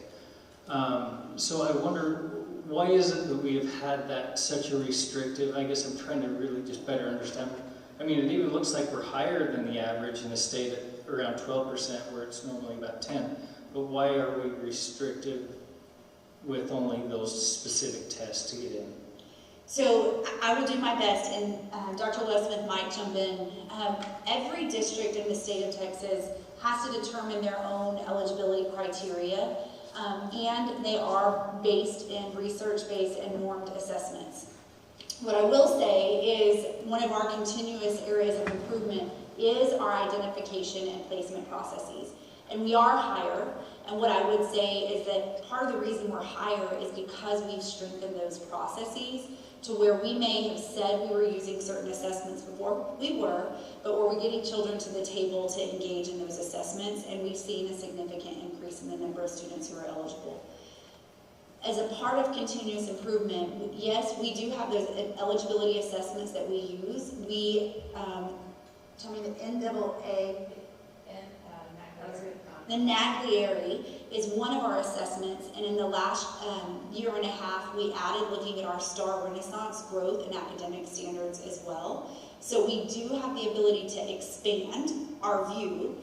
So I wonder, why is it that we have had that such a restrictive? I guess I'm trying to really just better understand. I mean, it even looks like we're higher than the average in the state at around 12%, where it's normally about 10. But why are we restricted with only those specific tests to get in? So I will do my best, and Dr. Lowsmith might jump in. Every district in the state of Texas has to determine their own eligibility criteria, and they are based in research-based and normed assessments. What I will say is one of our continuous areas of improvement is our identification and placement processes. And we are higher, and what I would say is that part of the reason we're higher is because we've strengthened those processes to where we may have said we were using certain assessments before, we were, but where we're getting children to the table to engage in those assessments, and we've seen a significant increase in the number of students who are eligible. As a part of continuous improvement, yes, we do have those eligibility assessments that we use. We, tell me the NAA, the Naglieri is one of our assessments, and in the last year and a half, we added looking at our STAR Renaissance growth and academic standards as well. So we do have the ability to expand our view,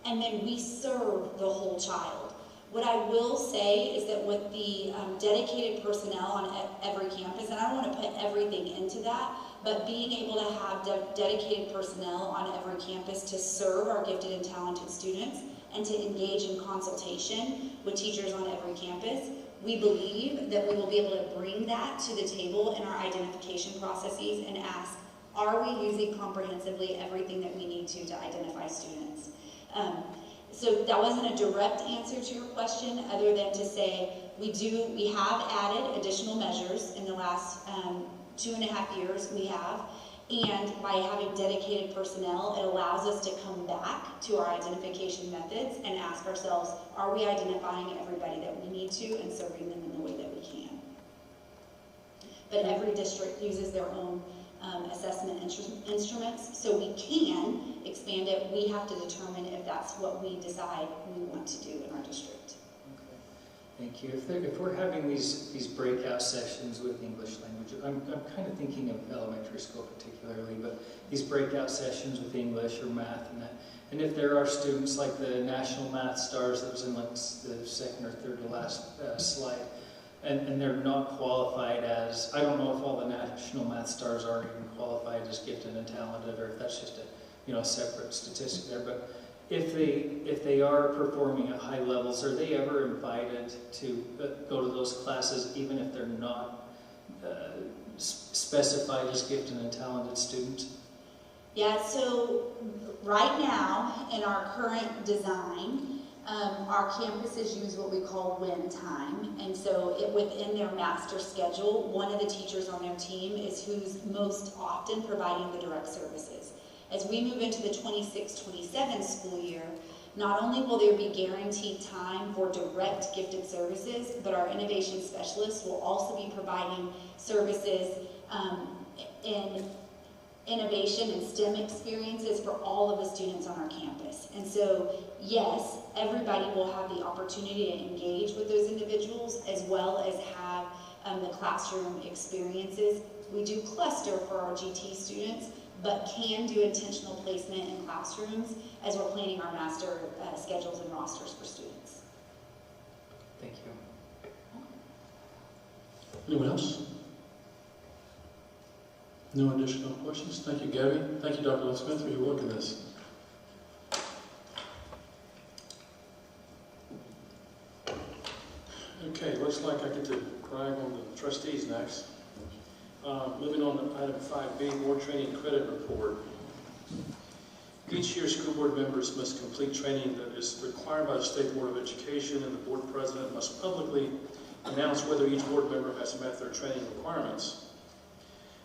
and then we serve the whole child. What I will say is that with the dedicated personnel on every campus, and I don't want to put everything into that, but being able to have dedicated personnel on every campus to serve our gifted and talented students and to engage in consultation with teachers on every campus, we believe that we will be able to bring that to the table in our identification processes and ask, are we using comprehensively everything that we need to identify students? So that wasn't a direct answer to your question, other than to say we have added additional measures in the last 2.5 years we have, and by having dedicated personnel, it allows us to come back to our identification methods and ask ourselves, are we identifying everybody that we need to and serving them in the way that we can? But every district uses their own assessment instruments, so we can expand it. We have to determine if that's what we decide we want to do in our district. Okay, thank you. If we're having these breakout sessions with English language, I'm kind of thinking of elementary school particularly, but these breakout sessions with English or math and that, and if there are students like the National Math Stars that was in like the second or third to last slide, and they're not qualified as, I don't know if all the National Math Stars are even qualified as gifted and talented, or if that's just a separate statistic there. But if they are performing at high levels, are they ever invited to go to those classes, even if they're not specified as gifted and talented students? Yeah. So right now in our current design, our campuses use what we call win time, and so within their master schedule, one of the teachers on their team is who's most often providing the direct services. As we move into the 26-27 school year, not only will there be guaranteed time for direct gifted services, but our innovation specialists will also be providing services in innovation and STEM experiences for all of the students on our campus. And so, yes, everybody will have the opportunity to engage with those individuals as well as have the classroom experiences we do cluster for our GT students, but can do intentional placement in classrooms as we're planning our master schedules and rosters for students. Thank you. Anyone else? No additional questions? Thank you, Gabby. Thank you, Dr. Smith, for your work in this. Okay, looks like I get to brag on the trustees next. Moving on to item 5B, board training credit report. Each year, school board members must complete training that is required by the State Board of Education, and the board president must publicly announce whether each board member has met their training requirements.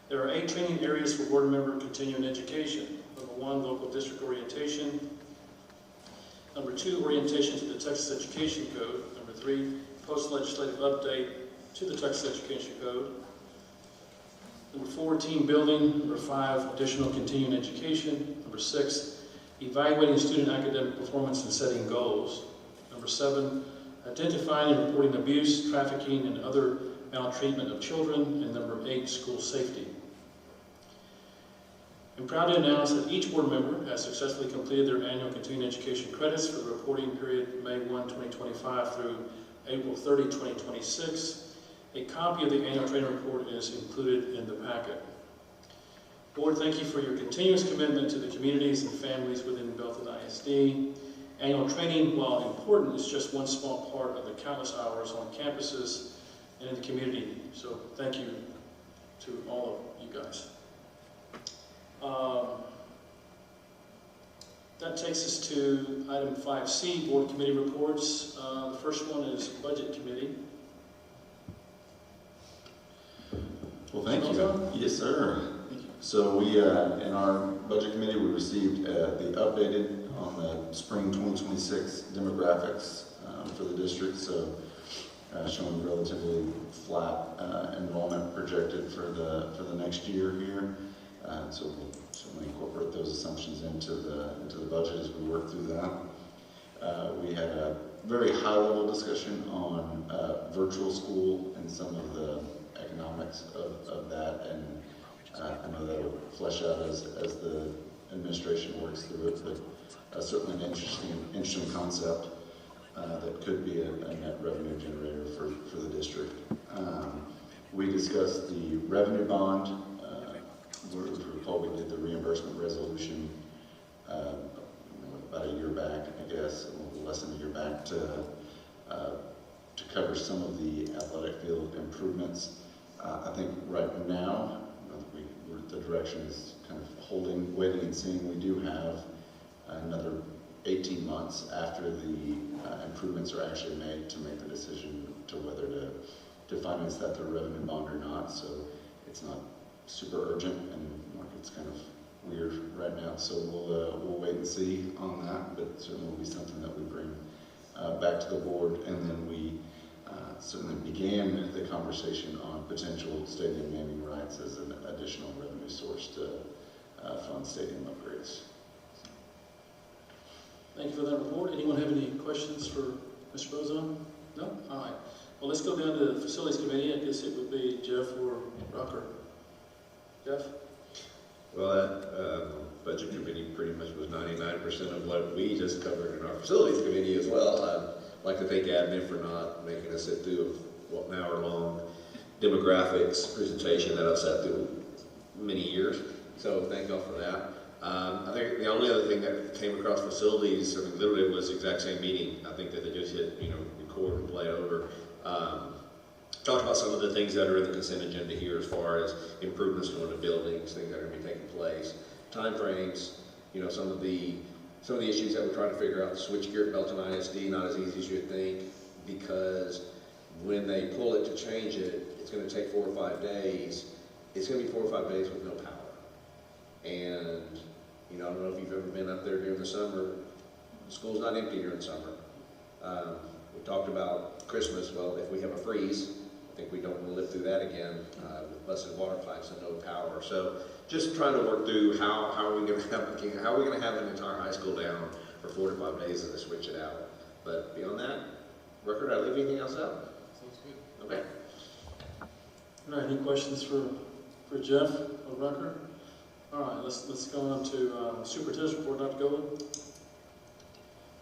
There are 8 training areas for board member continuing education. Number 1, local district orientation. Number 2, orientation to the Texas Education Code. Number 3, post-legislative update to the Texas Education Code. Number 4, team building. Number 5, additional continuing education. Number 6, evaluating student academic performance and setting goals. Number 7, identifying and reporting abuse, trafficking, and other maltreatment of children. And number 8, school safety. I'm proud to announce that each board member has successfully completed their annual continuing education credits for the reporting period May 1, 2025 through April 30, 2026. A copy of the annual training report is included in the packet. Board, thank you for your continuous commitment to the communities and families within Belton ISD. Annual training, while important, is just one small part of the countless hours on campuses and in the community. So thank you to all of you guys. That takes us to item 5C, board committee reports. The first one is budget committee. Well, thank you. Yes, sir. Thank you. So we, in our budget committee, we received the updated on the spring 2026 demographics for the district. So showing relatively flat enrollment projected for the next year here. So we'll certainly incorporate those assumptions into the budget as we work through that. We had a very high-level discussion on virtual school and some of the economics of that, and I know that will flesh out as the administration works through it, but certainly an interesting concept that could be a net revenue generator for the district. We discussed the revenue bond. If you recall, we did the reimbursement resolution about a year back, I guess, a little less than a year back, to cover some of the athletic field improvements. I think right now, the direction is kind of holding, waiting and seeing. We do have another 18 months after the improvements are actually made to make the decision to whether to finance that through revenue bond or not. So it's not super urgent, and the market's kind of weird right now. So we'll wait and see on that, but certainly will be something that we bring back to the board. And then we certainly began the conversation on potential stadium naming rights as an additional revenue source to fund stadium upgrades. Thank you for that report. Anyone have any questions for Mr. Bozon? No? All right. Well, let's go down to the facilities committee. I guess it would be Jeff or Rucker. Jeff? Well, that budget committee pretty much was 99% of what we just covered in our facilities committee as well. I'd like to thank admin for not making us sit through an hour-long demographics presentation that I've sat through many years. So thank y'all for that. I think the only other thing that came across facilities, I mean, literally it was the exact same meeting. I think that they just hit, record and play over. Talked about some of the things that are in the consent agenda here as far as improvements going to buildings, things that are going to be taking place, time frames, some of the issues that we're trying to figure out. The switchgear at Belton ISD, not as easy as you'd think, because when they pull it to change it, it's going to take 4 or 5 days. It's going to be 4 or 5 days with no power. And, I don't know if you've ever been up there during the summer. The school's not empty during the summer. We talked about Christmas. Well, if we have a freeze, I think we don't want to live through that again with busted water pipes and no power. So just trying to work through how are we going to have an entire high school down for 4 to 5 days and then switch it out. But beyond that, Rucker, did I leave anything else out? Sounds good. Okay. All right, any questions for for Jeff of record. All right, let's go on to Superintendent's report, Dr. Gold.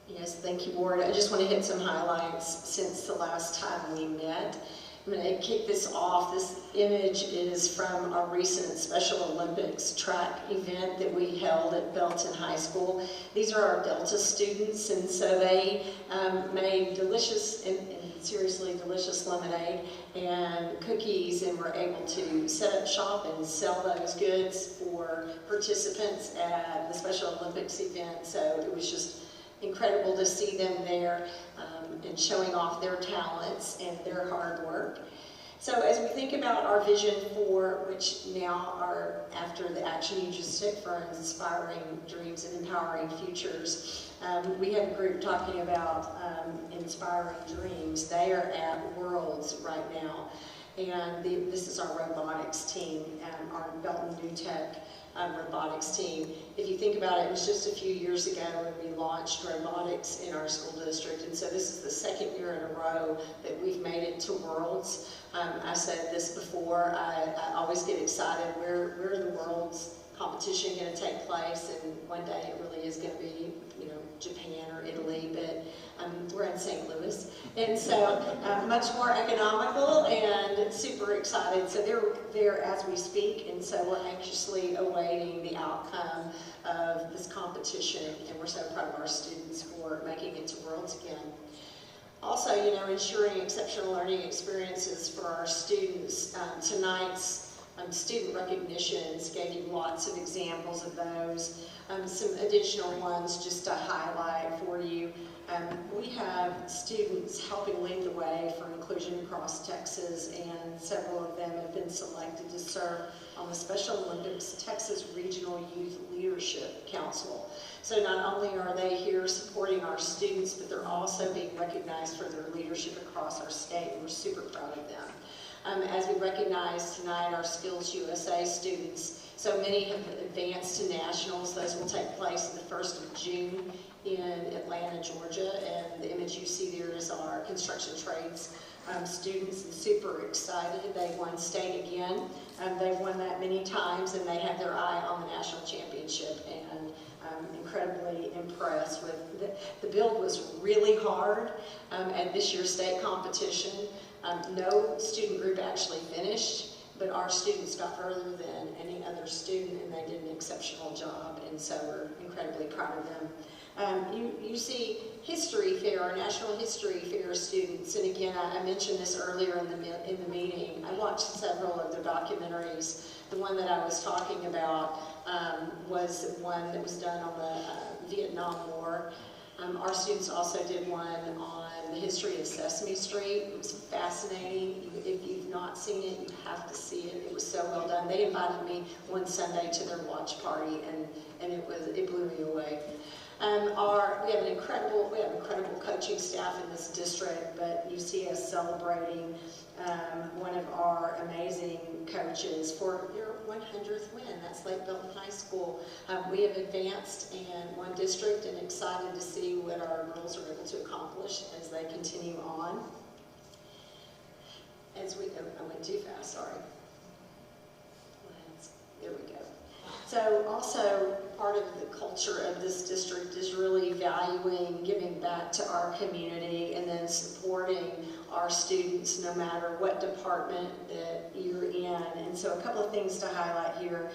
Yes, thank you, Board. I just want to hit some highlights since the last time we met. I'm going to kick this off. This image is from our recent Special Olympics track event that we held at Belton High School. These are our Delta students, and so they made delicious and seriously delicious lemonade and cookies, and were able to set up shop and sell those goods for participants at the Special Olympics event. So it was just incredible to see them there and showing off their talents and their hard work. So as we think about our vision for, which now are after the action you just took for inspiring dreams and empowering futures, we have a group talking about inspiring dreams. They are at Worlds right now, and this is our robotics team, our Belton New Tech robotics team. If you think about it, it was just a few years ago when we launched robotics in our school district, and so this is the second year in a row that we've made it to Worlds. I said this before, I always get excited, where the Worlds competition going to take place, and one day it really is going to be, you know, Japan or Italy, but we're in St. Louis, and so much more economical and super excited. So they're there as we speak, and so we're anxiously awaiting the outcome of this competition, and we're so proud of our students for making it to Worlds again. Also, you know, ensuring exceptional learning experiences for our students. Tonight's student recognitions gave you lots of examples of those. Some additional ones just to highlight for you. We have students helping lead the way for inclusion across Texas, and several of them have been selected to serve on the Special Olympics Texas Regional Youth Leadership Council. So not only are they here supporting our students, but they're also being recognized for their leadership across our state, and we're super proud of them. As we recognize tonight our Skills USA students, so many have advanced to nationals. Those will take place the 1st of June in Atlanta, Georgia, and the image you see there is our construction trades students, and super excited. They won state again. They've won that many times, and they have their eye on the national championship, and I'm incredibly impressed with the build was really hard at this year's state competition. No student group actually finished, but our students got further than any other student, and they did an exceptional job, and so we're incredibly proud of them. You see History Fair, our National History Fair students, and again, I mentioned this earlier in the meeting. I watched several of their documentaries. The one that I was talking about was one that was done on the Vietnam War. Our students also did one on the history of Sesame Street. It was fascinating. If you've not seen it, you have to see it. It was so well done. They invited me one Sunday to their watch party, and it blew me away. We have incredible coaching staff in this district, but you see us celebrating one of our amazing coaches for their 100th win. That's Lake Belton High School. We have advanced in one district, and excited to see what our girls are able to accomplish as they continue on. I went too fast, sorry. There we go. So also part of the culture of this district is really valuing giving back to our community, and then supporting our students no matter what department that you're in. And so a couple of things to highlight here.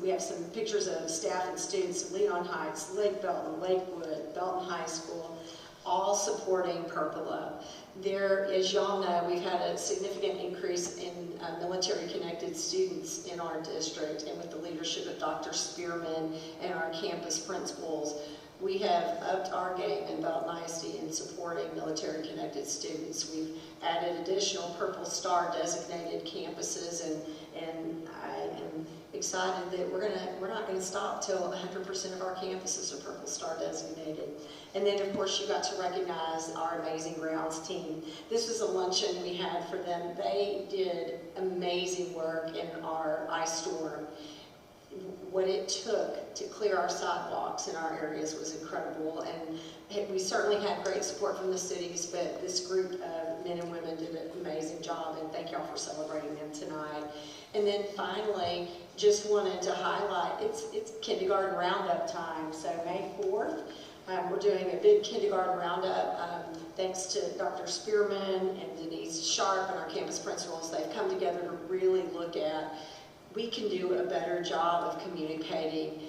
We have some pictures of staff and students of Leon Heights, Lake Belton, Lakewood, Belton High School, all supporting Purple Up. There, as y'all know, we've had a significant increase in military-connected students in our district, and with the leadership of Dr. Spearman and our campus principals, we have upped our game in Belton ISD in supporting military-connected students. We've added additional Purple Star designated campuses, and I am excited that we're not going to stop till 100% of our campuses are Purple Star designated. And then, of course, you got to recognize our amazing grounds team. This was a luncheon we had for them. They did amazing work in our ice storm. what it took to clear our sidewalks in our areas was incredible, and we certainly had great support from the cities, but this group of men and women did an amazing job, and thank y'all for celebrating them tonight. And then finally, just wanted to highlight, it's kindergarten roundup time, so May 4th, we're doing a big kindergarten roundup. Thanks to Dr. Spearman and Denise Sharp and our campus principals, they've come together to really look at, we can do a better job of communicating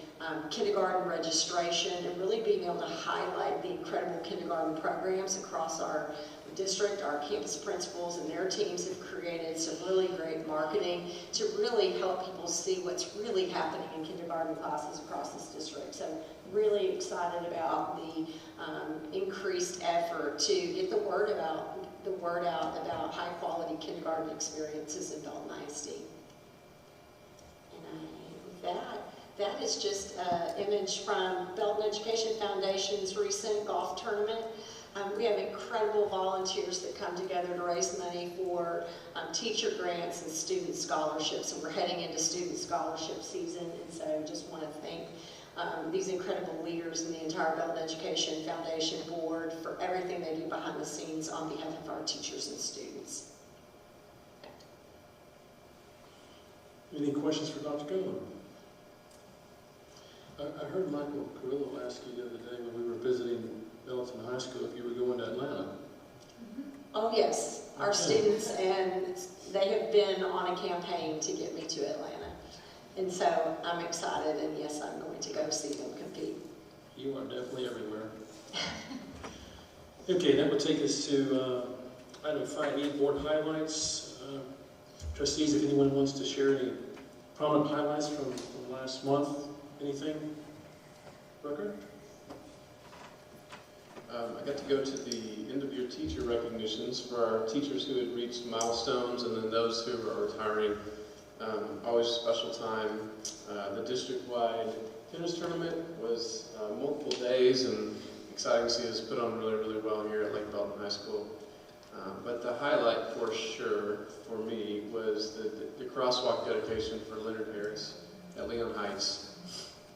kindergarten registration and really being able to highlight the incredible kindergarten programs across our district. Our campus principals and their teams have created some really great marketing to really help people see what's really happening in kindergarten classes across this district. So really excited about the increased effort to get the word out about high quality kindergarten experiences in Belton ISD. And that is just an image from Belton Education Foundation's recent golf tournament. We have incredible volunteers that come together to raise money for teacher grants and student scholarships, and we're heading into student scholarship season, and so just want to thank these incredible leaders in the entire Belton Education Foundation board for everything they do behind the scenes on behalf of our teachers and students. Any questions for Dr. Golan? I heard Michael Carrillo ask you the other day when we were visiting Belton High School if you were going to Atlanta. Oh yes, our students, and they have been on a campaign to get me to Atlanta. And so I'm excited, and yes, I'm going to go see them compete. You are definitely everywhere. Okay, that would take us to item 5E, board highlights. Trustees, if anyone wants to share any prominent highlights from last month, anything? Rucker? I got to go to the end-of-year teacher recognitions for our teachers who had reached milestones and then those who are retiring. Always a special time. The district-wide tennis tournament was multiple days, and exciting to see us put on really, really well here at Lake Belton High School. But the highlight for sure for me was the crosswalk dedication for Leonard Harris at Leon Heights.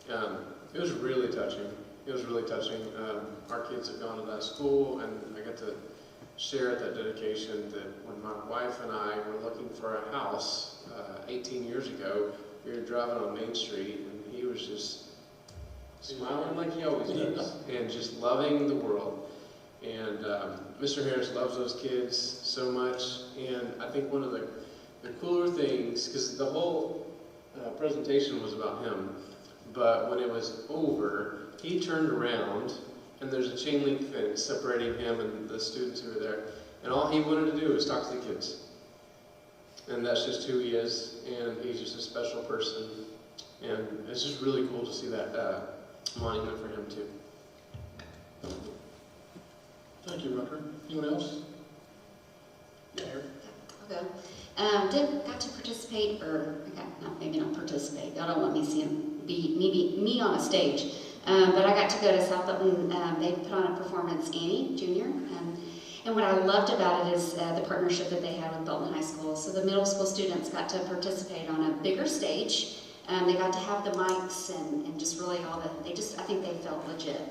It was really touching. It was really touching. Our kids have gone to that school, and I got to share at that dedication that when my wife and I were looking for a house 18 years ago, we were driving on Main Street, and he was just smiling like he always does, and just loving the world. And Mr. Harris loves those kids so much, and I think one of the cooler things, because the whole presentation was about him, but when it was over, he turned around, and there's a chain link fence separating him and the students who were there, and all he wanted to do was talk to the kids. And that's just who he is, and he's just a special person, and it's just really cool to see that monument for him too. Thank you, Rucker. Anyone else? Yeah, Eric. Okay. Got to participate, or maybe not participate. Y'all don't want me seeing me on a stage. But I got to go to South Belton. They put on a performance, Annie Jr. And what I loved about it is the partnership that they had with Belton High School. So the middle school students got to participate on a bigger stage. They got to have the mics and just really all the, I think they felt legit.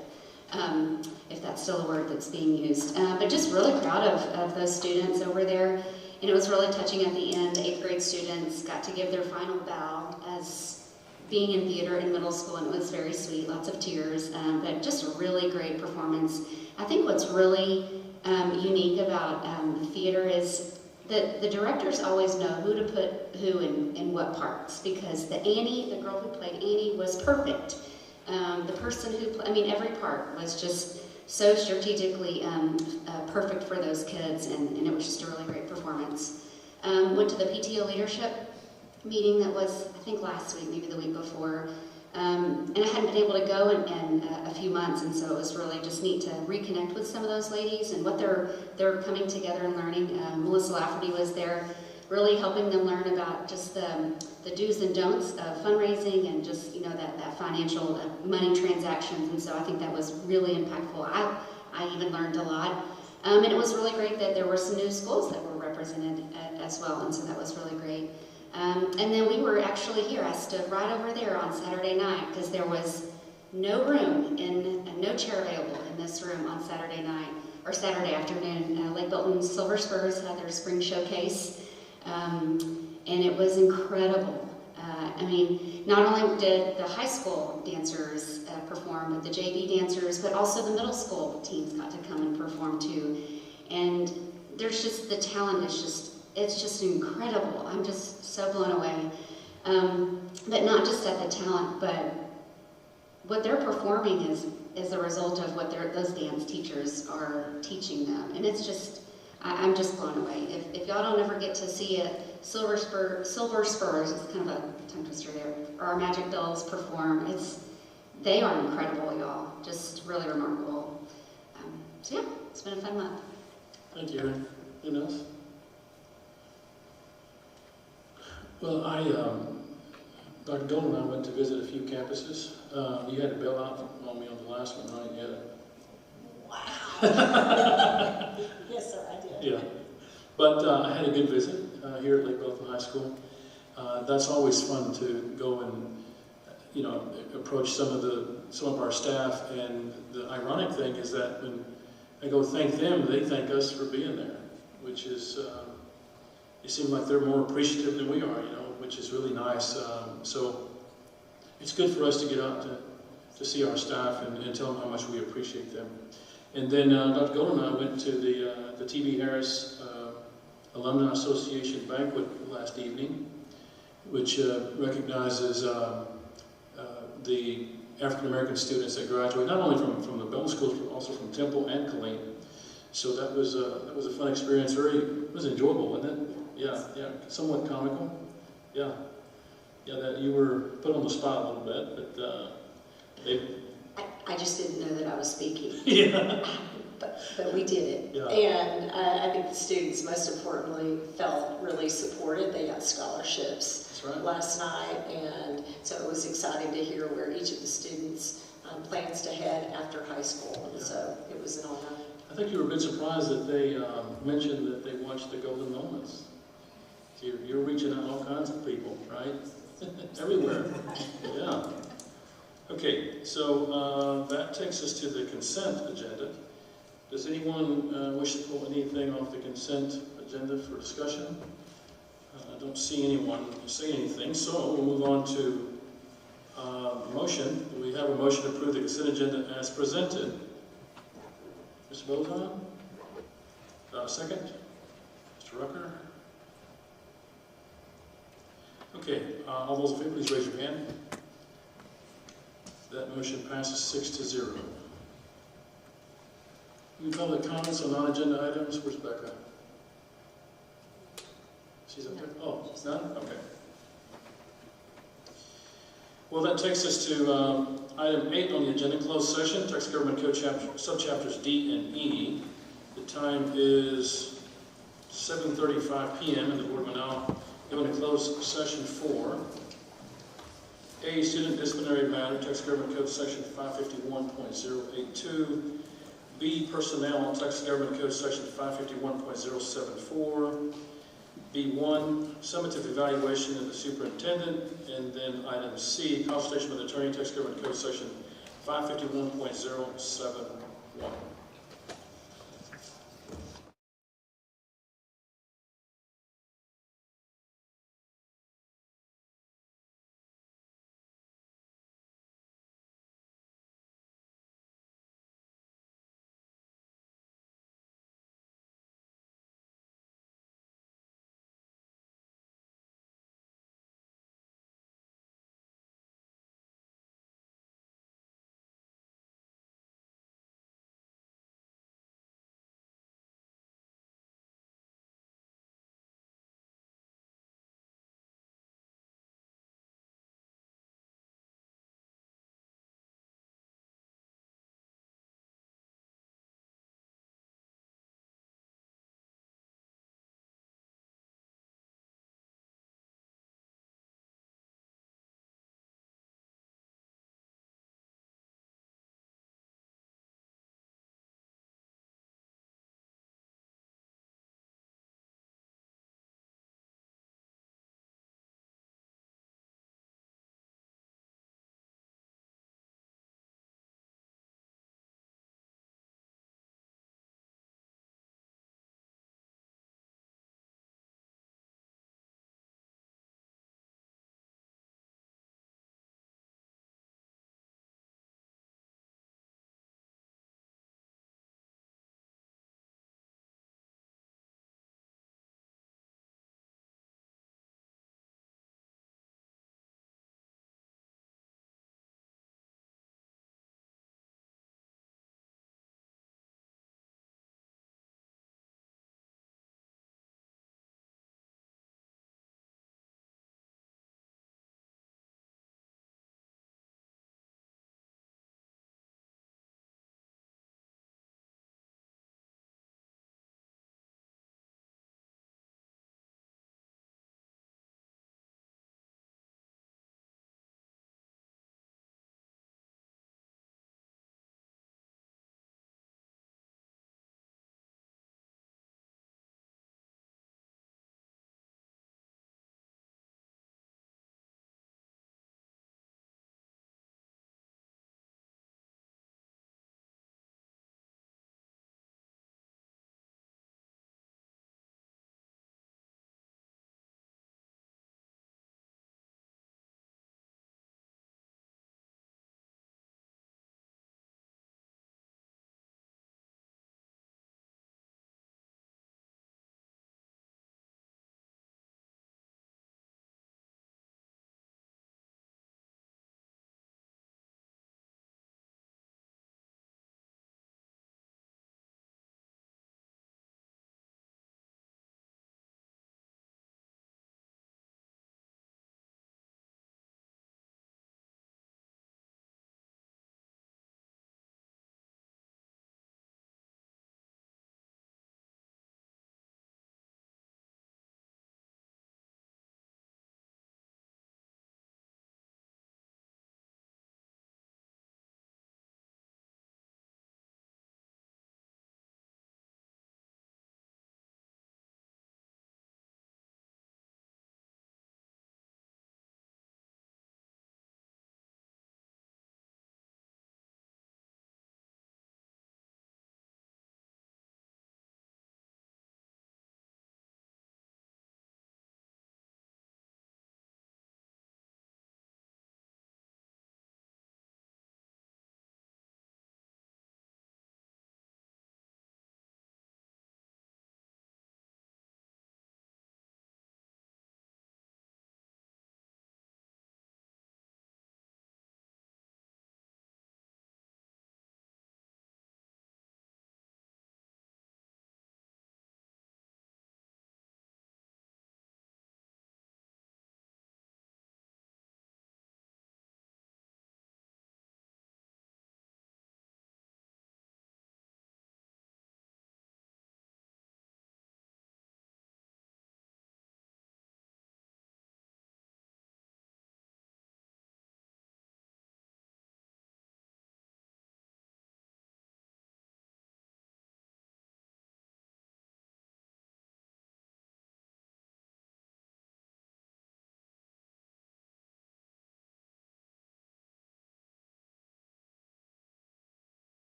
If that's still a word that's being used. But just really proud of those students over there. And it was really touching at the end. 8th grade students got to give their final bow as being in theater in middle school, and it was very sweet, lots of tears, but just a really great performance. I think what's really unique about theater is that the directors always know who to put who in what parts, because the girl who played Annie was perfect. The person who, every part was just so strategically perfect for those kids, and it was just a really great performance. Went to the PTO leadership meeting that was, I think, last week, maybe the week before, and I hadn't been able to go in a few months, and so it was really just neat to reconnect with some of those ladies and what they're coming together and learning. Melissa Lafferty was there, really helping them learn about just the do's and don'ts of fundraising and just, that financial money transactions, and so I think that was really impactful. I even learned a lot, and it was really great that there were some new schools that were represented as well, and so that was really great. And then we were actually here. I stood right over there on Saturday night because there was no room and no chair available in this room on Saturday night or Saturday afternoon. Lake Belton Silver Spurs had their spring showcase, and it was incredible. I mean, not only did the high school dancers perform, but the JV dancers, but also the middle school teams got to come and perform too. And there's just, the talent is just, it's just incredible. I'm just so blown away. But not just at the talent, but what they're performing is a result of what those dance teachers are teaching them. And it's just, I'm just blown away. If y'all don't ever get to see it, Silver Spurs, it's kind of a tongue twister there, or our Magic Dolls perform, they are incredible, y'all. Just really remarkable. So yeah, it's been a fun month. Thank you, Erin. Anyone else? Well, Dr. Dolan and I went to visit a few campuses. You had to bail out on me on the last one, right? Wow. Yes, sir, I did. Yeah. But I had a good visit here at Lake Belton High School. That's always fun to go and, approach some of our staff. And the ironic thing is that when I go thank them, they thank us for being there, which is, it seems like they're more appreciative than we are, which is really nice. So it's good for us to get out to see our staff and tell them how much we appreciate them. And then Dr. Golden and I went to the T.B. Harris Alumni Association banquet last evening, which recognizes the African American students that graduate not only from the Belton schools but also from Temple and Killeen. So that was a fun experience. It was enjoyable, wasn't it? Yeah, somewhat comical. Yeah, that you were put on the spot a little bit, but I just didn't know that I was speaking. Yeah. But we did it. Yeah. And I think the students, most importantly, felt really supported. They got scholarships last night, and so it was exciting to hear where each of the students plans to head after high school. And so it was an honor. I think you were a bit surprised that they mentioned that they watched the Golden Moments. So you're reaching out all kinds of people, right? Everywhere. Yeah. Okay, so that takes us to the consent agenda. Does anyone wish to pull anything off the consent agenda for discussion? I don't see anyone say anything, so we'll move on to motion. We have a motion to approve the consent agenda as presented. Mr. Bozon? Second? Mr. Rucker? Okay, all those in favor, please raise your hand. That motion passes 6-0. Any public comments on non-agenda items? Where's Becca? She's up there? Oh, none? Okay. Well, that takes us to item 8 on the agenda, closed session, Texas Government Code subchapters D and E. The time is 7:35 p.m. and the board will now go into closed session for A, student disciplinary matter, Texas Government Code section 551.082. B, personnel, Texas Government Code section 551.074. B1, summative evaluation of the superintendent. And then item C, consultation with attorney, Texas Government Code section 551.071.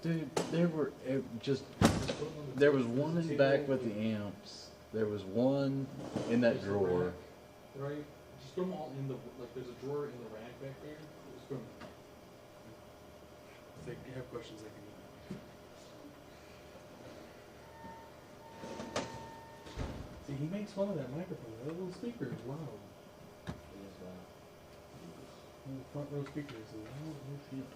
Dude, there was one in back with the amps. There was one in that drawer. Right? Just throw them all in the, like there's a drawer in the rack back there. Just throw them. If they have questions, they can. See, he makes fun of that microphone. That little speaker is loud. It is loud. The front row speaker is loud as shit.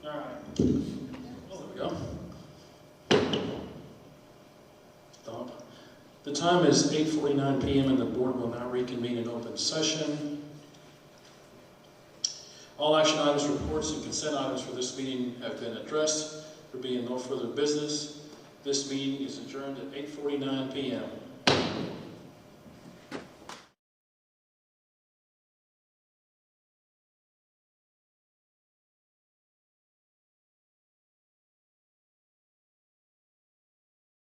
All right. Oh, there we go. Stop. The time is 8:49 p.m. and the board will now reconvene in open session. All action items, reports, and consent items for this meeting have been addressed. There being no further business, this meeting is adjourned at 8:49 p.m.